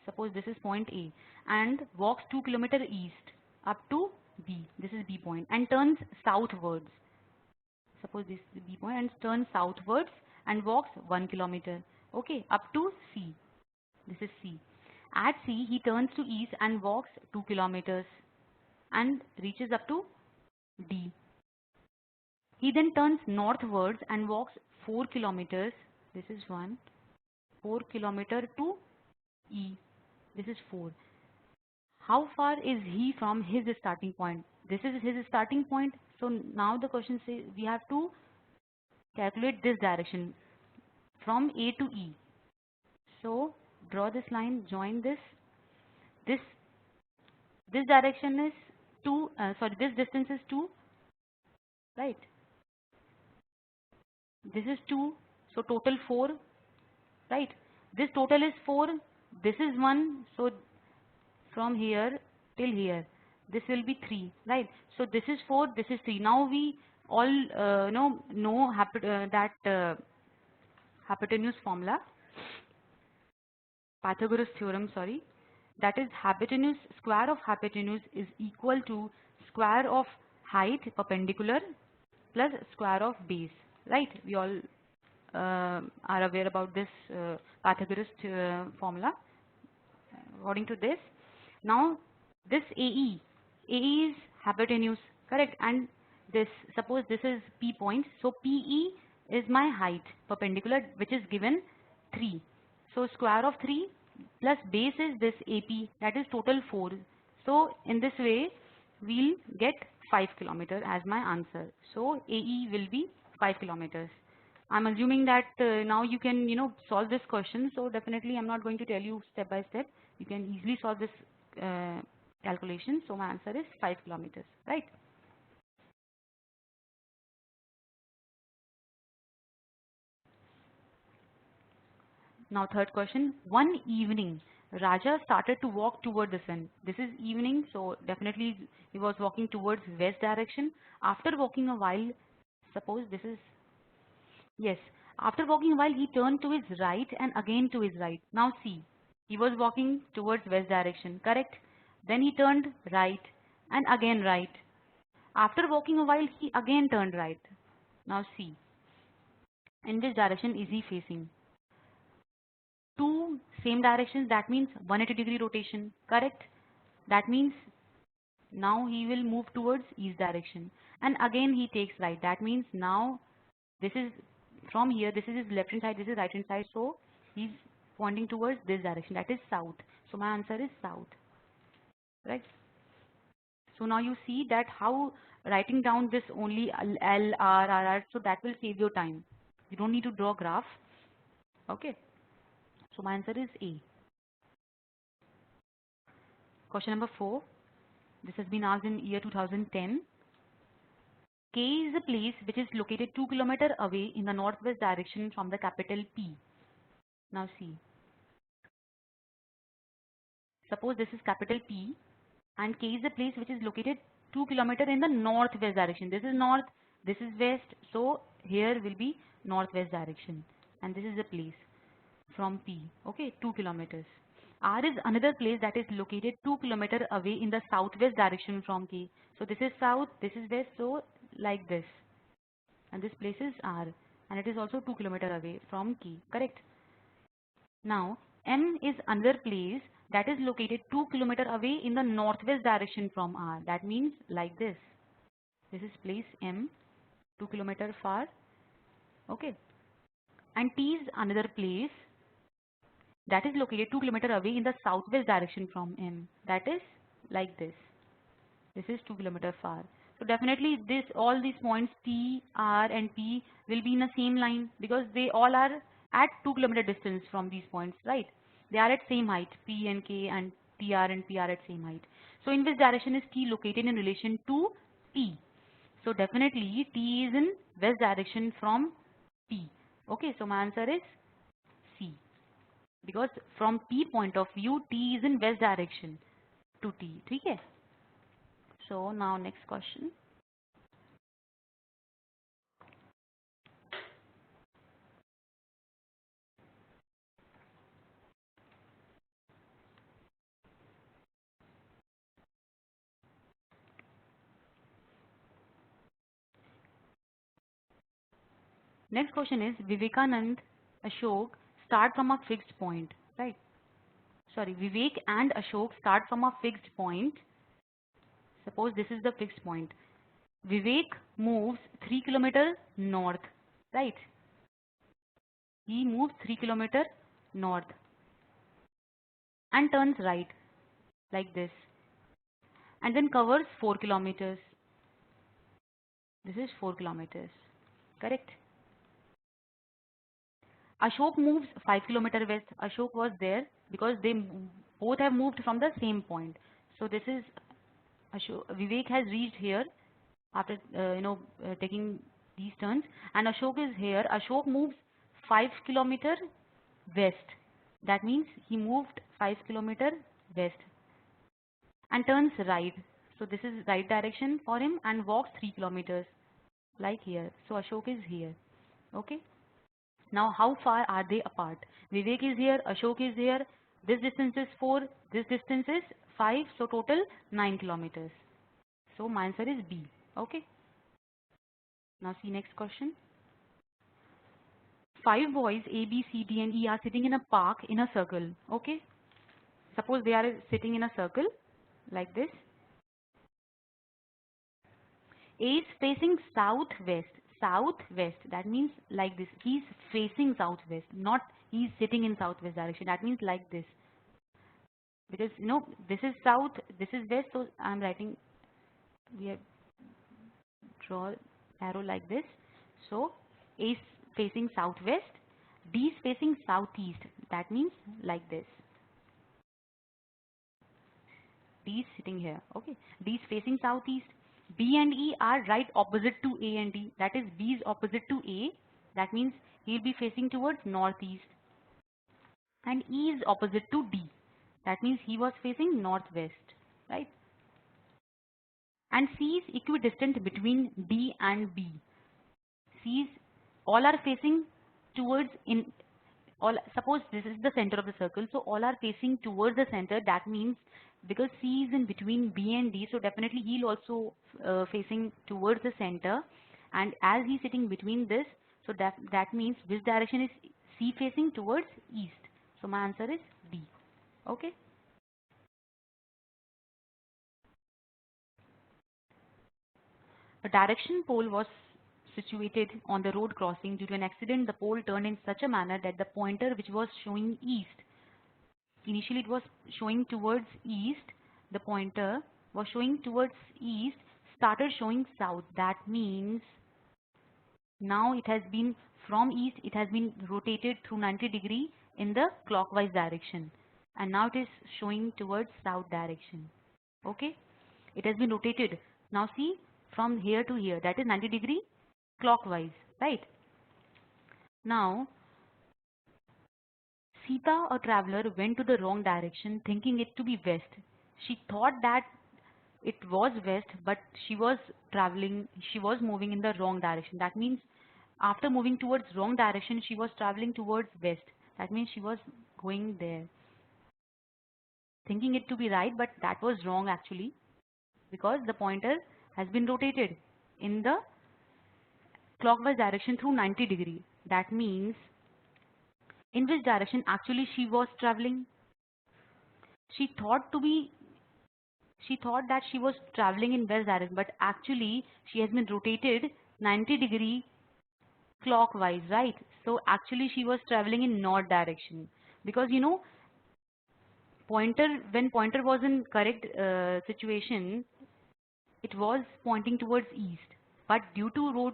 suppose this is point A, and walks 2 kilometer east up to B. This is B point, and turns southwards. Suppose this is B point and turns southwards and walks 1 kilometer. Okay, up to C. This is C. At C, he turns to east and walks 2 kilometers and reaches up to D. He then turns northwards and walks 4 kilometers. This is 1. 4 kilometer to E. This is 4. How far is he from his starting point? This is his starting point. So now the question says we have to calculate this direction from A to E. So draw this line, join this. This direction is 2. This distance is 2, right? This is 2. So total 4, right? This total is 4. This is 1. So from here till here, this will be 3, right? So this is 4. This is 3. Now we all know that hypotenuse formula, Pythagoras theorem, sorry. That is hypotenuse, square of hypotenuse is equal to square of height perpendicular plus square of base, right? We all are aware about this Pythagoras formula. According to this, now this AE is hypotenuse, correct? And this, suppose this is P point, so PE is my height perpendicular, which is given 3. So square of 3 plus base is this AP, that is total 4. So in this way, we'll get 5 kilometers as my answer. So AE will be 5 kilometers. I'm assuming that now you can solve this question. So definitely I'm not going to tell you step by step. You can easily solve this calculation. So my answer is 5 kilometers, right? Now third question. One evening, Raja started to walk toward the sun. This is evening, so definitely he was walking towards west direction. After walking a while, suppose this is, yes, after walking a while he turned to his right and again to his right. Now see, he was walking towards west direction, correct? Then he turned right and again right. After walking a while he again turned right. Now see, in which direction is he facing? Two same directions, that means 180-degree rotation, correct? That means now he will move towards east direction and again he takes right. That means now this is from here, this is his left hand side, this is right hand side, so he's pointing towards this direction, that is south. So my answer is south, right? So now you see that how writing down this only L, R, R, R, so that will save your time. You don't need to draw graph, okay? So my answer is A. Question number 4. This has been asked in year 2010. K is a place which is located 2 kilometers away in the northwest direction from the capital P. Now see. Suppose this is capital P and K is a place which is located 2 kilometers in the northwest direction. This is north, this is west. So here will be northwest direction. And this is the place from P. Okay, 2 kilometers. R is another place that is located 2 kilometers away in the southwest direction from K. So this is south, this is west, so like this. And this place is R. And it is also 2 kilometers away from K, correct? Now, M is another place that is located 2 kilometers away in the northwest direction from R. That means like this. This is place M, 2 kilometers far. Okay. And T is another place that is located 2 kilometers away in the southwest direction from M. That is like this. This is 2 kilometers far. So definitely all these points T, R and P will be in the same line because they all are at 2 kilometer distance from these points, right? They are at same height. P and K and TR and P are at same height. So in which direction is T located in relation to P? So definitely T is in west direction from P. Okay, so my answer is C. Because from P point of view, T is in west direction to T. Okay? So now next question. Next question is Vivekanand, Ashok start from a fixed point, right? Sorry, Vivek and Ashok start from a fixed point. Suppose this is the fixed point. Vivek moves 3 kilometers north, right? He moves 3 kilometers north and turns right like this and then covers 4 kilometers. This is 4 kilometers, correct? Ashok moves 5 kilometers west. Ashok was there because they both have moved from the same point. So this is Ashok. Vivek has reached here after taking these turns, and Ashok is here. Ashok moves 5 kilometers west. That means he moved 5 kilometers west and turns right. So this is right direction for him and walks 3 kilometers like here. So Ashok is here. Okay. Now how far are they apart? Vivek is here, Ashok is here. This distance is 4, this distance is 5. So total 9 kilometers. So my answer is B. Okay. Now see next question. 5 boys A, B, C, D and E are sitting in a park in a circle. Okay. Suppose they are sitting in a circle like this. A is facing southwest. Southwest. That means like this. He's facing southwest. Not he's sitting in southwest direction. That means like this. Because this is south, this is west. So I'm writing. We have draw arrow like this. So A is facing southwest. D is facing southeast. That means like this. D is sitting here. Okay. D is facing southeast. B and E are right opposite to A and D. That is B is opposite to A. That means he will be facing towards northeast. And E is opposite to D. That means he was facing northwest. Right. And C is equidistant between D and B. C is all are facing towards suppose this is the center of the circle, so all are facing towards the center. That means because C is in between B and D, so definitely he'll also facing towards the center. And as he's sitting between this, so that means which direction is C facing towards east. So my answer is D. Okay. A direction pole was situated on the road crossing. Due to an accident, the pole turned in such a manner that the pointer, which was showing east, initially it was showing towards east, the pointer was showing towards east, started showing south. That means now it has been from east, it has been rotated through 90 degrees in the clockwise direction, and now it is showing towards south direction. Okay, it has been rotated. Now see, from here to here, that is 90 degrees clockwise, right? Now Sita, a traveler, went to the wrong direction thinking it to be west. She thought that it was west, but she was moving in the wrong direction. That means after moving towards wrong direction, she was traveling towards west. That means she was going there. Thinking it to be right, but that was wrong actually, because the pointer has been rotated in the clockwise direction through 90 degrees. That means in which direction actually she was traveling? She thought that she was traveling in west direction, but actually she has been rotated 90 degrees clockwise, right? So actually she was traveling in north direction, because when pointer was in correct situation, it was pointing towards east, but due to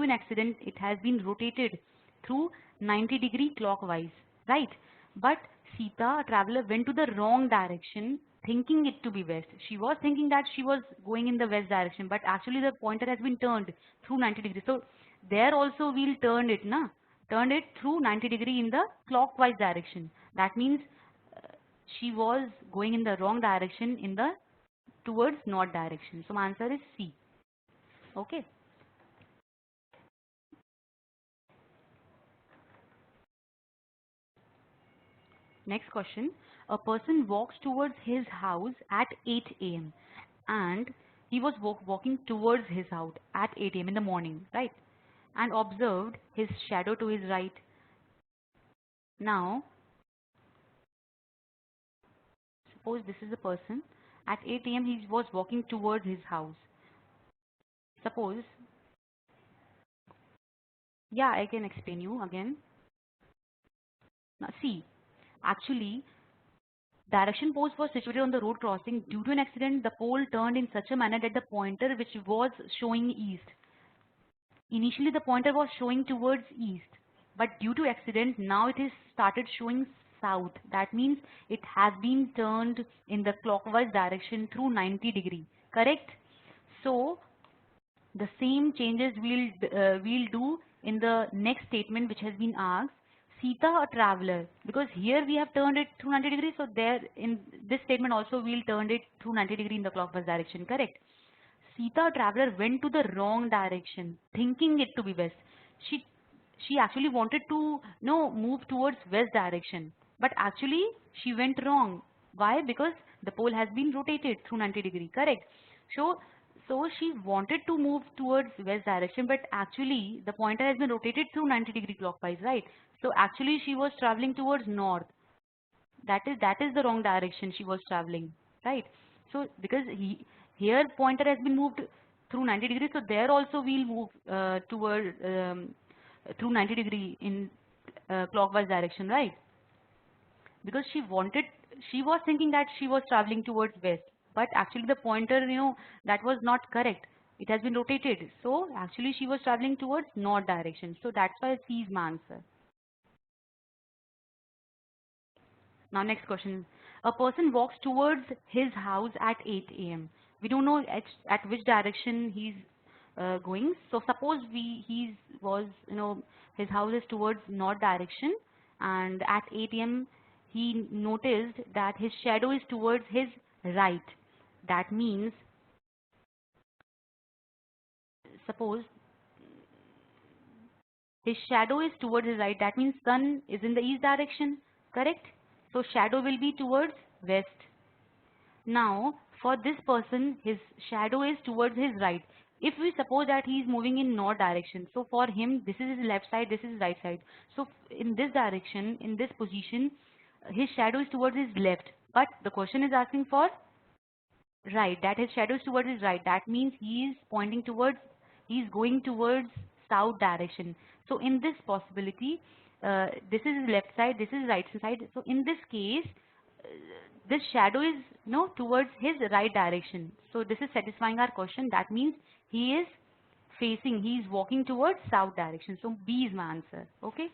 an accident, it has been rotated through 90 degrees clockwise, right? But Sita, a traveler, went to the wrong direction thinking it to be west. She was thinking that she was going in the west direction, but actually the pointer has been turned through 90 degrees. So there also we'll turn it, turned it through 90 degrees in the clockwise direction. That means she was going in the wrong direction in the towards north direction. So my answer is C. Okay. Next question. A person walks towards his house at 8 a.m. and he was walking towards his house at 8 a.m. in the morning, right? and observed his shadow to his right. Now, suppose this is a person. At 8 a.m. he was walking towards his house. Suppose, yeah, I can explain you again. Now, see, actually, direction post was situated on the road crossing. Due to an accident, the pole turned in such a manner that the pointer which was showing east. Initially, the pointer was showing towards east, but due to accident, now it is started showing south. That means it has been turned in the clockwise direction through 90 degree. Correct? So the same changes we'll do in the next statement which has been asked. Sita, a traveler, because here we have turned it through 90 degrees, so there in this statement also we'll turn it through 90 degree in the clockwise direction. Correct? Sita, a traveler, went to the wrong direction, thinking it to be west. She she actually wanted to move towards west direction, but actually she went wrong. Why? Because the pole has been rotated through 90 degree. Correct? So she wanted to move towards west direction, but actually the pointer has been rotated through 90 degree clockwise, right? So actually she was traveling towards north. That is the wrong direction she was traveling, right? So because here pointer has been moved through 90 degrees, so there also we'll move toward through 90 degree in clockwise direction, right? Because she was thinking that she was traveling towards west, but actually the pointer, that was not correct. It has been rotated, so actually she was traveling towards north direction. So that's why C is my answer. Now next question. A person walks towards his house at 8 a.m. We don't know at which direction he's going. So suppose his house is towards north direction, and at 8 a.m. he noticed that his shadow is towards his right. That means, suppose his shadow is towards his right. That means sun is in the east direction. Correct? So shadow will be towards west. Now, for this person, his shadow is towards his right. If we suppose that he is moving in north direction, so for him, this is his left side, this is his right side. So in this direction, in this position, his shadow is towards his left. But the question is asking for right, that his shadow is towards his right. That means he is going towards south direction. So in this possibility, this is his left side, this is right side. So in this case, uh, this shadow is towards his right direction. So this is satisfying our question. That means he is he is walking towards south direction. So B is my answer. Okay.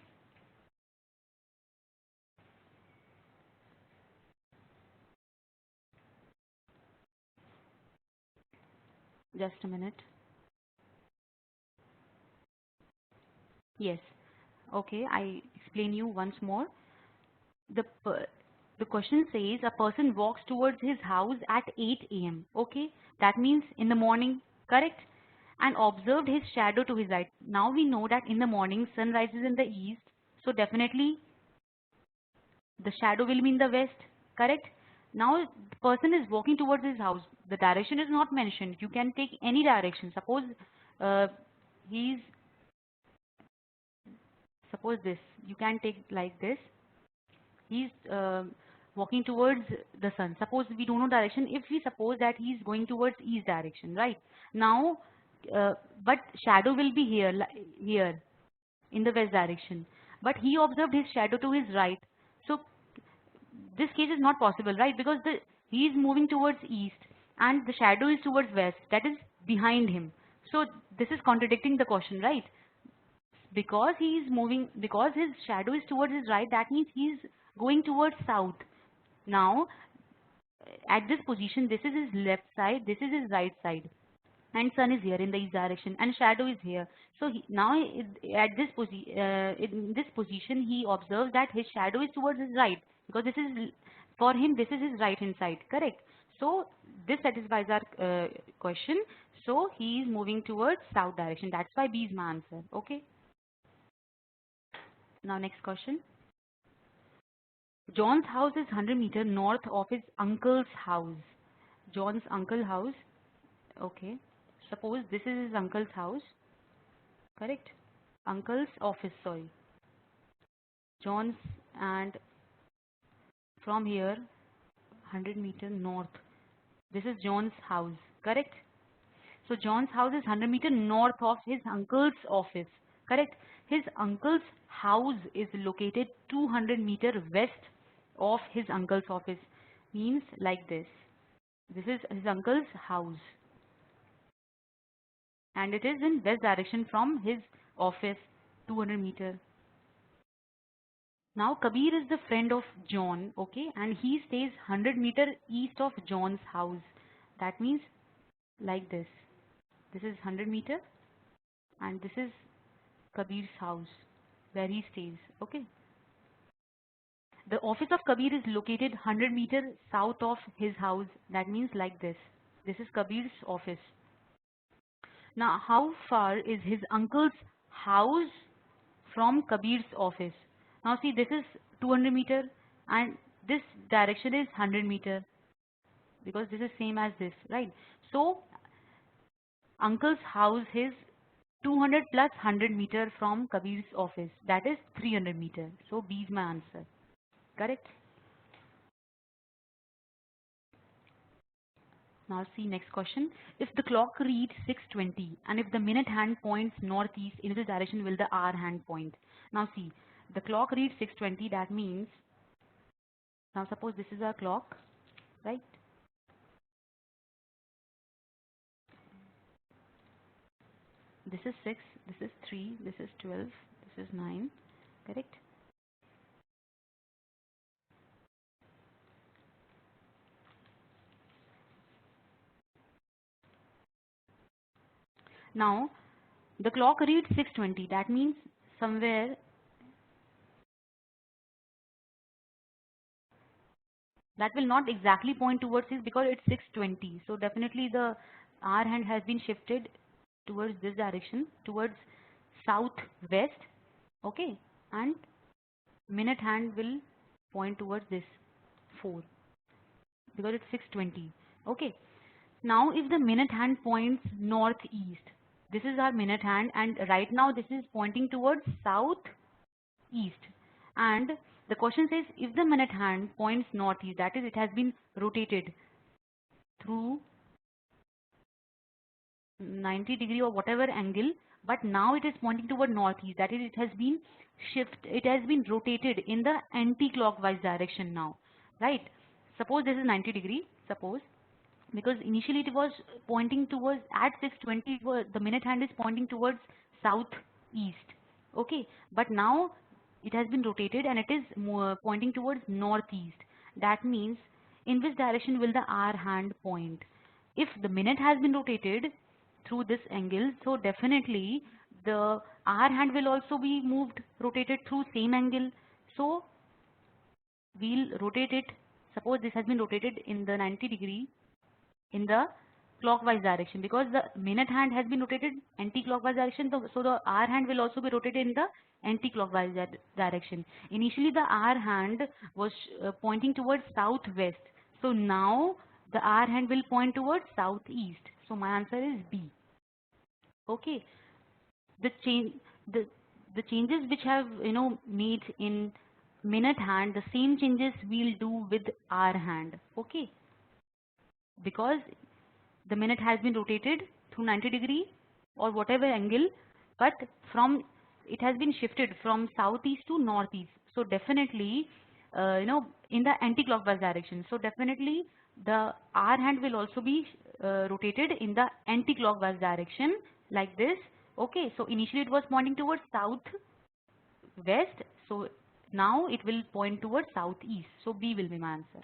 Just a minute. Yes. Okay. I explain you once more. The per- the question says a person walks towards his house at 8 a.m. Okay, that means in the morning, correct? And observed his shadow to his right. Now we know that in the morning sun rises in the east, so definitely the shadow will be in the west, correct? Now the person is walking towards his house. The direction is not mentioned. You can take any direction. Uh, he's suppose this. You can take like this. He's walking towards the sun. Suppose we don't know direction. If we suppose that he's going towards east direction, right? Now, but shadow will be here, here in the west direction. But he observed his shadow to his right. So this case is not possible, right? Because he is moving towards east and the shadow is towards west. That is behind him. So this is contradicting the question, right? Because he is moving, because his shadow is towards his right, that means he is going towards south. Now at this position, this is his left side, this is his right side, and sun is here in the east direction and shadow is here. So now at this in this position he observes that his shadow is towards his right, because this is, for him, this is his right hand side, correct? So this satisfies our question. So he is moving towards south direction. That's why B is my answer. Okay. Now next question. John's house is 100 meters north of his uncle's house. John's uncle house. Okay. Suppose this is his uncle's house. Correct. uncle's office, sorry, John's, and from here 100 meter north, this is John's house, correct? So John's house is 100 meter north of his uncle's office, correct? His uncle's house is located 200 meter west of his uncle's office. Means like this. This is his uncle's house and it is in west direction from his office, 200 meter. Now Kabir is the friend of John, okay, and he stays 100 meter east of John's house. That means like this. This is 100 meter and this is Kabir's house where he stays, okay. The office of Kabir is located 100 meter south of his house. That means like this. This is Kabir's office. Now how far is his uncle's house from Kabir's office? Now see, this is 200 meter and this direction is 100 meter because this is same as this, right? So uncle's house is 200 plus 100 meter from Kabir's office. That is 300 meter. So B is my answer. Correct? Now see next question. If the clock reads 6:20 and if the minute hand points northeast, in which direction will the hour hand point? Now see, the clock reads 6:20. That means, now suppose this is our clock, right? This is 6, this is 3, this is 12, this is 9, correct? Now the clock reads 6:20. That means somewhere that will not exactly point towards this because it's 6:20. So definitely the hour hand has been shifted towards this direction, towards southwest, okay, and minute hand will point towards this 4 because it's 6:20, okay. Now if the minute hand points northeast, this is our minute hand and right now this is pointing towards southeast, and the question says if the minute hand points northeast, that is it has been rotated through 90 degree or whatever angle, but now it is pointing toward northeast, that is it has been it has been rotated in the anti-clockwise direction now, right? Suppose this is 90 degree, suppose, because initially it was pointing towards at 6:20, the minute hand is pointing towards southeast, okay, but now it has been rotated and it is pointing towards northeast. That means in which direction will the hour hand point? If the minute has been rotated through this angle, so definitely the hour hand will also be rotated through same angle. So we'll rotate it. Suppose this has been rotated in the 90 degree in the clockwise direction, because the minute hand has been rotated anti-clockwise direction, so the hour hand will also be rotated in the anti-clockwise direction. Initially the hour hand was pointing towards southwest, so now the hour hand will point towards southeast. So my answer is B. Okay, the change the changes which have made in minute hand, the same changes we'll do with hour hand, okay, because the minute has been rotated through 90 degree or whatever angle, but from it has been shifted from southeast to northeast. So definitely, in the anti-clockwise direction. So definitely the hour hand will also be rotated in the anti-clockwise direction like this. Okay, so initially it was pointing towards southwest. So now it will point towards southeast. So B will be my answer.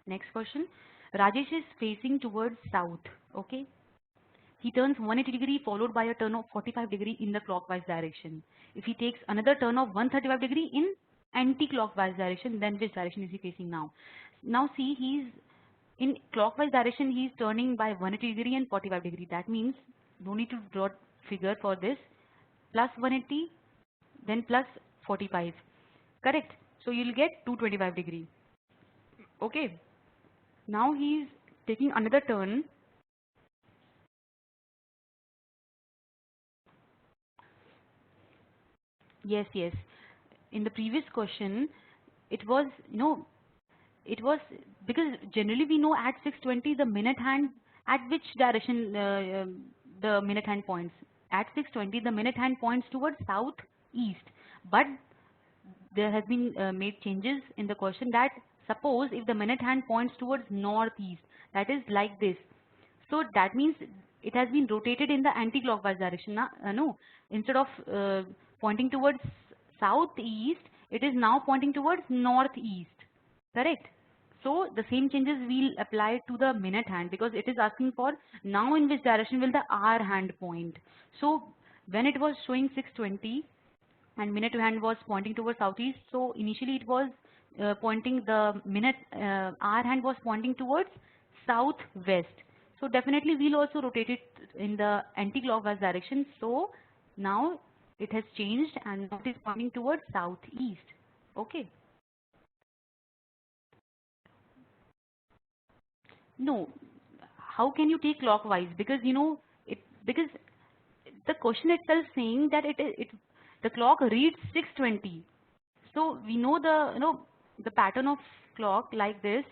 Next question. Rajesh is facing towards south. Okay. He turns 180 degree followed by a turn of 45 degree in the clockwise direction. If he takes another turn of 135 degree in anti-clockwise direction, then which direction is he facing now? Now see, he's in clockwise direction, he is turning by 180 degree and 45 degree. That means no need to draw figure for this. Plus 180, then plus 45. Correct. So you'll get 225 degree. Okay. Now he is taking another turn Yes, yes. In the previous question, it was no, it was because generally we know at 6:20 the minute hand at which direction the minute hand points. At 6:20 the minute hand points towards southeast, but there has been made changes in the question that suppose if the minute hand points towards northeast, that is like this. So that means it has been rotated in the anti-clockwise direction. No, instead of pointing towards southeast, it is now pointing towards northeast. Correct. So the same changes will apply to the minute hand because it is asking for now in which direction will the R hand point. So when it was showing 6:20 and minute hand was pointing towards southeast, so initially it was pointing the minute R hand was pointing towards southwest. So definitely we'll also rotate it in the anti-clockwise direction. So now it has changed and now it is pointing towards southeast. Okay. No, how can you take clockwise? Because you know it because the question itself saying that the clock reads 6:20. So we know the the pattern of clock like this.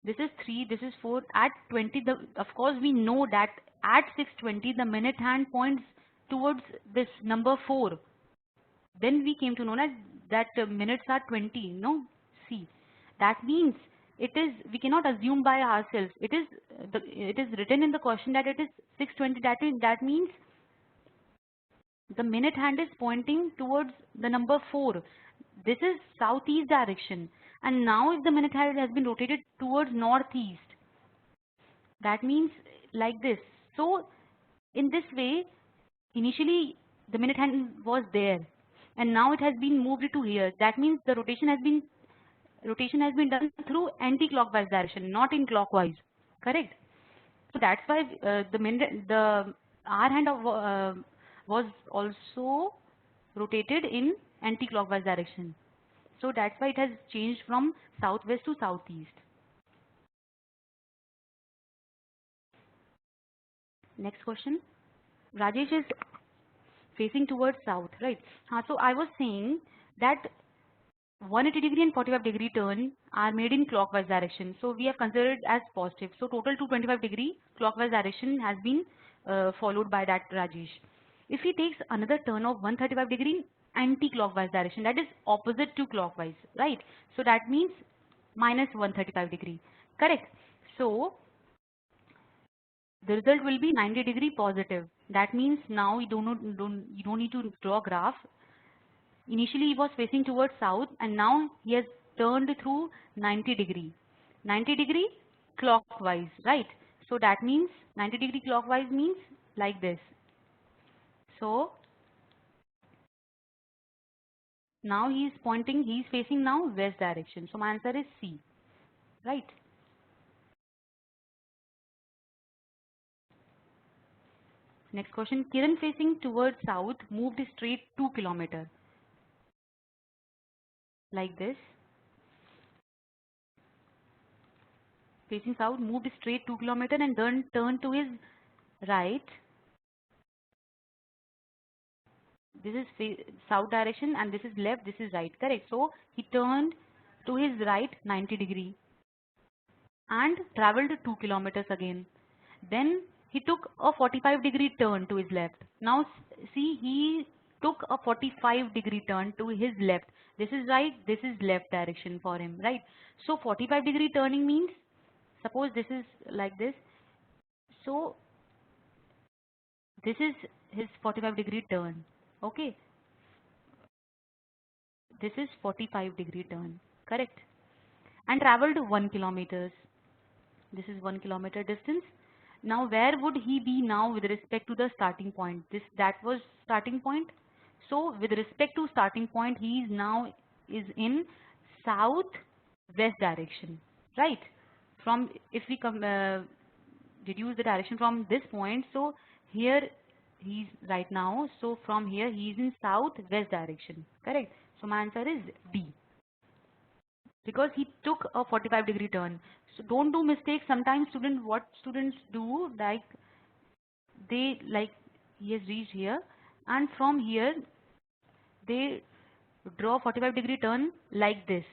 This is 3, this is 4. At 20, of course we know that at 6:20 the minute hand points towards this number 4. Then we came to know that minutes are 20. No, see, that means it is we cannot assume by ourselves. It is written in the question that it is 6:20. That means the minute hand is pointing towards the number 4. This is southeast direction. And now if the minute hand has been rotated towards northeast, that means like this. So in this way, initially the minute hand was there and now it has been moved to here. That means the rotation has been done through anti-clockwise direction, not in clockwise. Correct? So that's why the R hand was also rotated in anti-clockwise direction. So that's why it has changed from southwest to southeast. Next question. Rajesh is facing towards south, right? So I was saying that 180 degree and 45-degree turn are made in clockwise direction. So we have considered as positive. So total 225-degree clockwise direction has been followed by that Rajesh. If he takes another turn of 135-degree anti-clockwise direction, that is opposite to clockwise, right? So that means minus 135-degree, correct? So the result will be 90-degree positive. That means now you don't need to draw graph. Initially he was facing towards south and now he has turned through 90-degree. 90-degree clockwise, right? So that means 90-degree clockwise means like this. So now he is facing now west direction. So my answer is C, right? Next question, Kiran facing towards south moved straight 2 kilometer like this. Facing south moved straight 2 kilometer and then turned to his right. This is south direction and this is left, this is right, correct? So he turned to his right 90-degree and traveled 2 kilometers again. Then he took a 45-degree turn to his left. Now see, he took a 45-degree turn to his left. This is right, this is left direction for him, right? So 45-degree turning means, suppose this is like this. So this is his 45-degree turn, okay? This is 45-degree turn, correct? And traveled 1 kilometers. This is 1 kilometer distance. Now where would he be now with respect to the starting point? That was starting point. So with respect to starting point, he is now in southwest direction, right? From if we deduce the direction from this point, so here he's right now. So from here he is in southwest direction, correct? So my answer is D, because he took a 45-degree turn. So don't do mistakes. Sometimes what students do, like they like he has reached here and from here they draw 45-degree turn like this,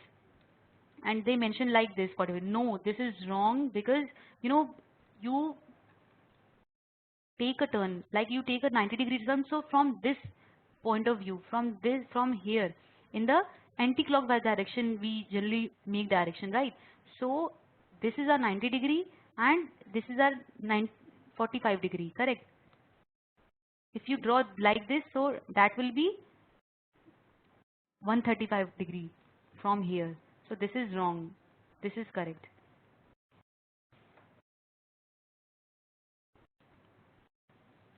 and they mention like this 45. No, this is wrong, because you know, you take a turn, like you take a 90-degree turn. So from this point of view, from here, in the anti-clockwise direction, we generally make direction, right? So this is our 90-degree and this is our 45-degree, correct? If you draw like this, so that will be 135-degree from here. So this is wrong. This is correct.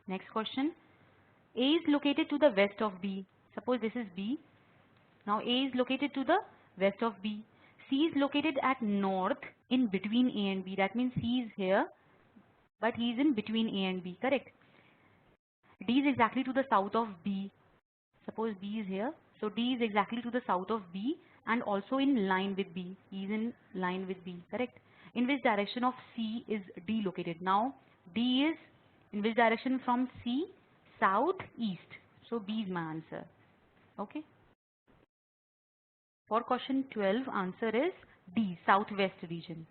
Next question. A is located to the west of B. Suppose this is B. Now A is located to the west of B. C is located at north in between A and B. That means C is here, but he is in between A and B, correct? D is exactly to the south of B. Suppose B is here. So D is exactly to the south of B and also in line with B. He is in line with B, correct? In which direction of C is D located? Now D is in which direction from C? South, east. So B is my answer. Okay. For question 12, answer is D, southwest region.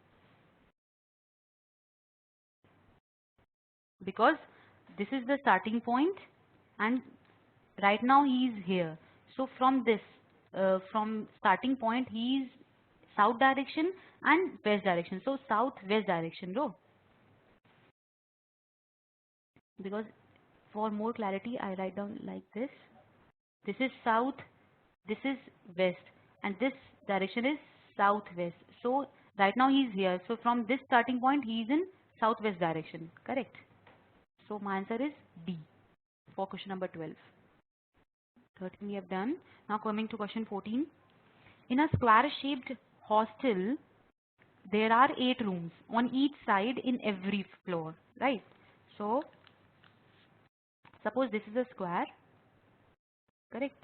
Because this is the starting point and right now he is here. So from this, from starting point, he is south direction and west direction. So southwest direction, no? Because for more clarity, I write down like this. This is south, this is west, and this direction is southwest. So right now he is here. So from this starting point, he is in southwest direction, correct? So my answer is D for question number 12. 13 we have done. Now coming to question 14. In a square-shaped hostel, there are 8 rooms on each side in every floor, right? So suppose this is a square, correct?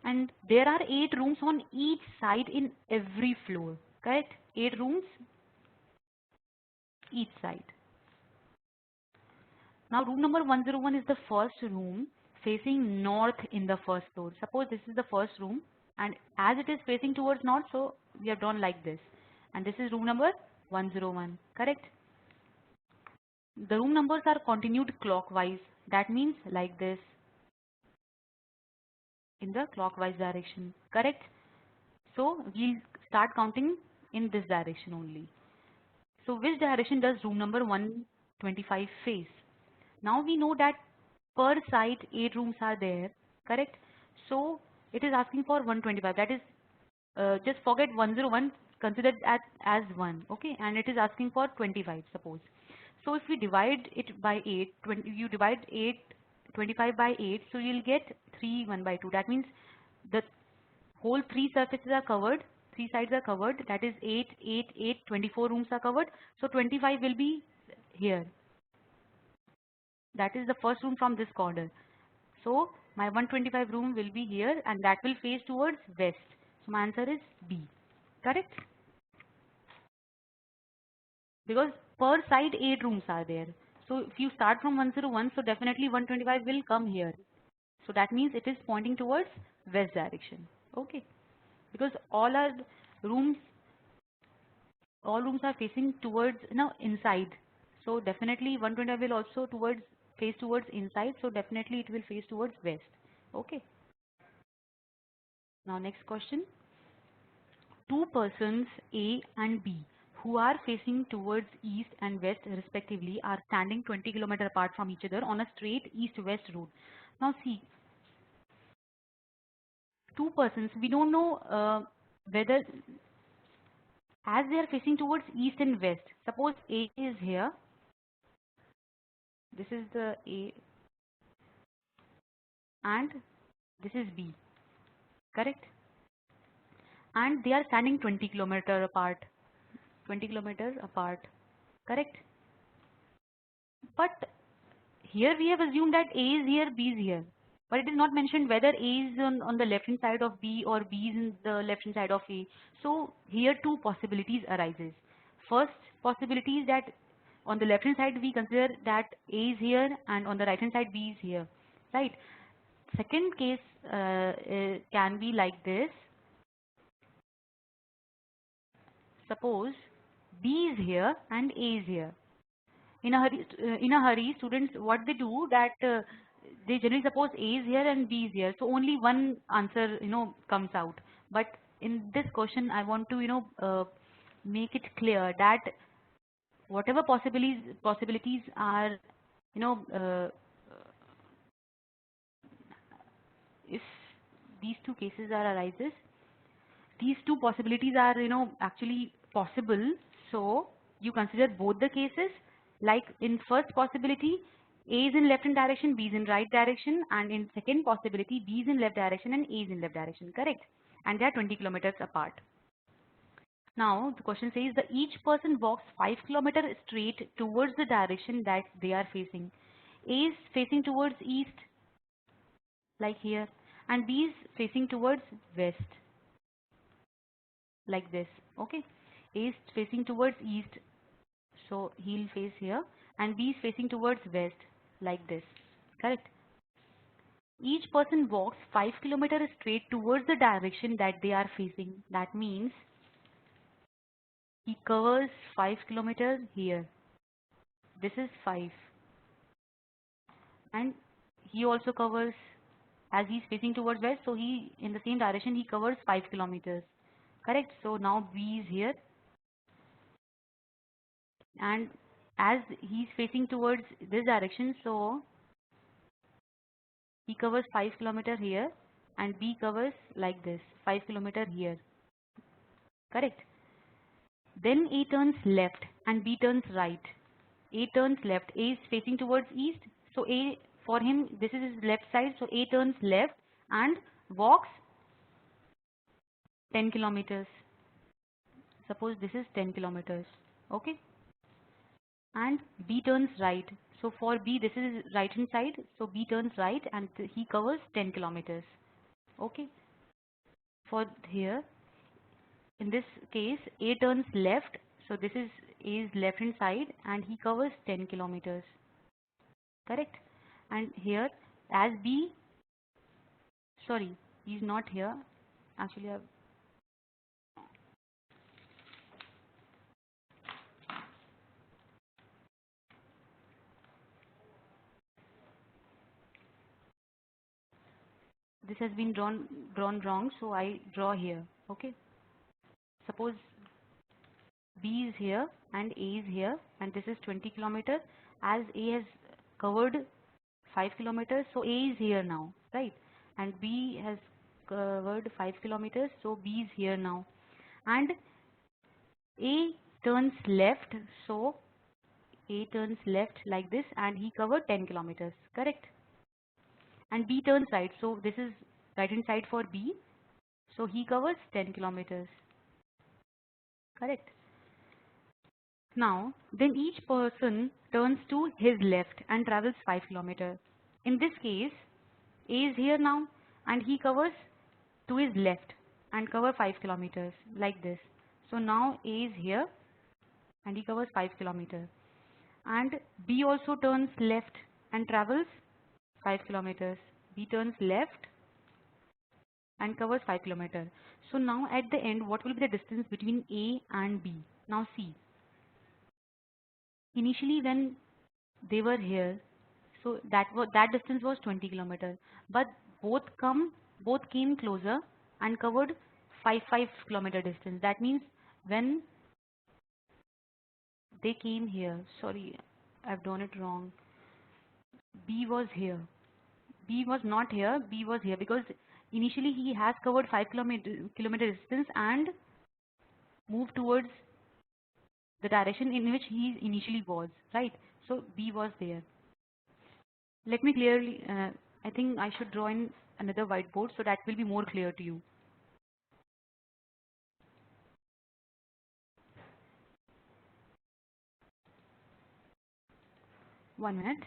And there are 8 rooms on each side in every floor, correct? 8 rooms each side. Now room number 101 is the first room facing north in the first floor. Suppose this is the first room and as it is facing towards north, so we have drawn like this. And this is room number 101, correct? The room numbers are continued clockwise. That means like this in the clockwise direction, correct? So we'll start counting in this direction only. So which direction does room number 125 face? Now we know that per side 8 rooms are there, correct? So it is asking for 125. That is, just forget 101, consider it as 1, okay? And it is asking for 25, suppose. So if we divide it by 8, you divide 25 by 8, so you'll get 3 1 by 2. That means the whole 3 surfaces are covered, 3 sides are covered. That is 8, 8, 8, 24 rooms are covered. So 25 will be here. That is the first room from this corner. So my 125 room will be here and that will face towards west. So my answer is B, correct? Because per side 8 rooms are there. So if you start from 101, so definitely 125 will come here. So that means it is pointing towards west direction. Okay. Because all rooms are facing towards inside. So definitely 125 will also face towards inside. So definitely it will face towards west. Okay. Now next question. 2 persons A and B who are facing towards east and west respectively are standing 20 km apart from each other on a straight east-west road. Now see, 2 persons, we don't know whether, as they are facing towards east and west, suppose A is here, this is the A and this is B, correct? And they are standing 20 km apart, 20 km apart, correct? But here we have assumed that A is here, B is here. But it is not mentioned whether A is on the left hand side of B or B is in the left hand side of A. So here 2 possibilities arises. First possibility is that on the left hand side we consider that A is here and on the right hand side B is here, right? Second case can be like this. Suppose B is here and A is here. In a hurry, students, what they do that they generally suppose A is here and B is here, so only one answer comes out. But in this question, I want to make it clear that whatever possibilities are you know if these two cases are arises, these two possibilities are actually possible, so you consider both the cases. Like in first possibility, A is in left hand direction, B is in right direction, and in second possibility, B is in left direction and A is in left direction, correct? And they are 20 kilometers apart. Now the question says that each person walks 5 kilometers straight towards the direction that they are facing. A is facing towards east, like here, and B is facing towards west, like this. Okay, A is facing towards east, so he'll face here, and B is facing towards west, like this, correct? Each person walks 5 kilometers straight towards the direction that they are facing. That means he covers 5 kilometers here. This is 5, and he also covers, as he's facing towards west, so he in the same direction he covers 5 kilometers, correct? So now B is here, and as he's facing towards this direction, so he covers 5 kilometers here, and B covers like this 5 kilometers here, correct? Then A turns left and B turns right. A turns left. A is facing towards east, so A, for him this is his left side, so A turns left and walks 10 kilometers. Suppose this is 10 kilometers, okay? And B turns right. So for B, this is right hand side, so B turns right and he covers 10 kilometers, okay? For here, in this case, A turns left, so this is A's left hand side and he covers 10 kilometers, correct? And here, as B, sorry, he's not here, actually this has been drawn wrong, so I draw here, okay? Suppose B is here and A is here, and this is 20 kilometers. As A has covered 5 kilometers, so A is here now, right? And B has covered 5 kilometers, so B is here now. And A turns left, so A turns left like this, and he covered 10 kilometers, correct? And B turns right, so this is right hand side for B, so he covers 10 kilometers, correct? Now, then each person turns to his left and travels 5 kilometers. In this case, A is here now and he covers to his left and cover 5 kilometers like this. So now A is here and he covers 5 kilometers. And B also turns left and travels 5 kilometers. B turns left and covers 5 kilometers. So now at the end, what will be the distance between A and B? Now see. Initially when they were here, so that distance was 20 kilometers, but both came closer and covered 5 kilometer distance. That means when they came here, sorry, I've done it wrong. B was here. B was not here. B was here because initially he has covered 5 kilometer distance and moved towards the direction in which he initially was, right? So B was there. Let me clearly, I think I should draw in another whiteboard so that will be more clear to you. One minute.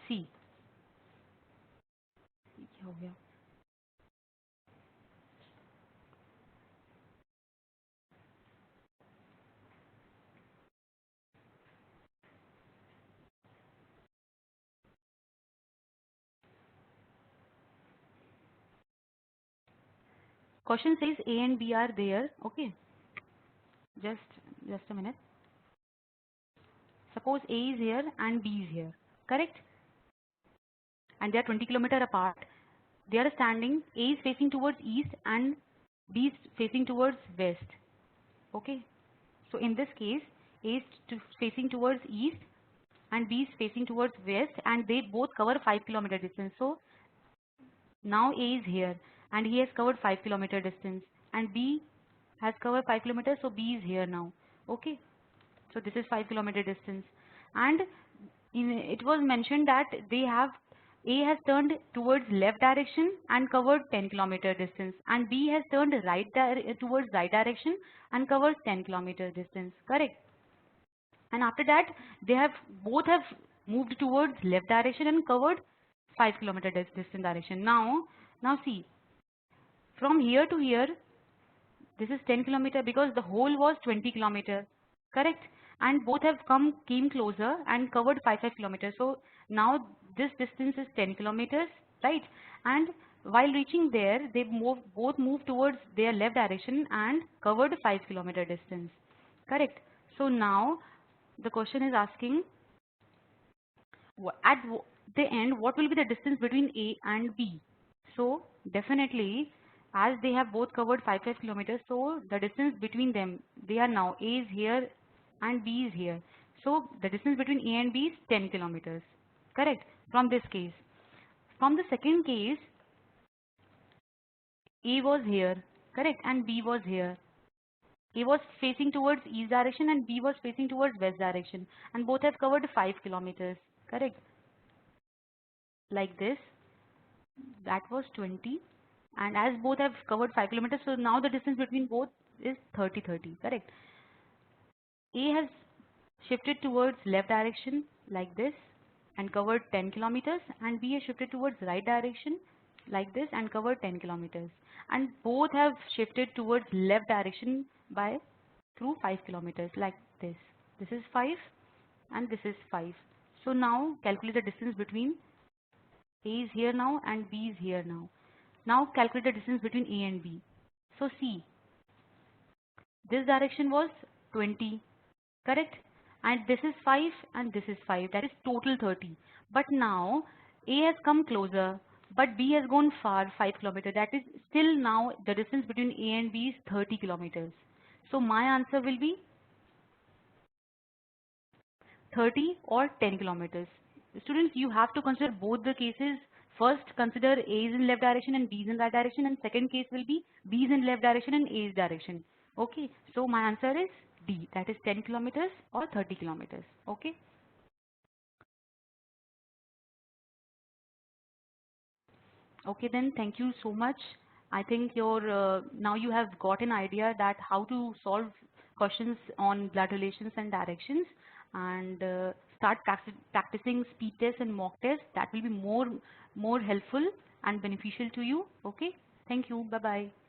See. क्या हो गया? question says A and B are there. Okay, just a minute. Suppose A is here and B is here, correct? And they are 20 kilometers apart. They are standing. A is facing towards east and B is facing towards west. Okay. So in this case, A is facing towards east and B is facing towards west, and they both cover 5 kilometer distance. So now A is here and he has covered 5 kilometer distance, and B has covered 5 kilometers. So B is here now. Okay. So this is 5 kilometer distance, and it was mentioned that A has turned towards left direction and covered 10 kilometer distance, and B has turned towards right direction and covered 10 kilometer distance. Correct. And after that, both have moved towards left direction and covered 5 kilometer distance direction. Now see, from here to here, this is 10 kilometer because the hole was 20 kilometer, correct? And both have came closer and covered 5 kilometers. So now this distance is 10 kilometers, right? And while reaching there, they both moved towards their left direction and covered 5 kilometer distance, correct? So now the question is asking, at the end, what will be the distance between A and B? So definitely, as they have both covered 5 kilometers, so the distance between them, they are now A is here and B is here. So the distance between A and B is 10 kilometers. Correct? From this case. From the second case, A was here, correct, and B was here. A was facing towards east direction and B was facing towards west direction, and both have covered 5 kilometers. Correct? Like this. That was 20, and as both have covered 5 kilometers, so now the distance between both is 30. Correct? A has shifted towards left direction like this and covered 10 kilometers, and B has shifted towards right direction like this and covered 10 kilometers, and both have shifted towards left direction by through 5 kilometers like this. This is 5 and this is 5. So now calculate the distance between A is here now and B is here now. Now calculate the distance between A and B. So see, this direction was 20, correct? And this is 5 and this is 5. That is total 30. But now A has come closer, but B has gone far, 5 kilometers. That is still now the distance between A and B is 30 kilometers. So my answer will be 30 or 10 kilometers. Students, you have to consider both the cases. First, consider A is in left direction and B is in right direction, and second case will be B is in left direction and A is direction. Okay, so my answer is D, that is 10 kilometers or 30 kilometers. Okay. Okay, then thank you so much. I think now you have got an idea that how to solve questions on blood relations and directions, and start practicing speed tests and mock tests. That will be more helpful and beneficial to you. Okay, thank you. Bye bye.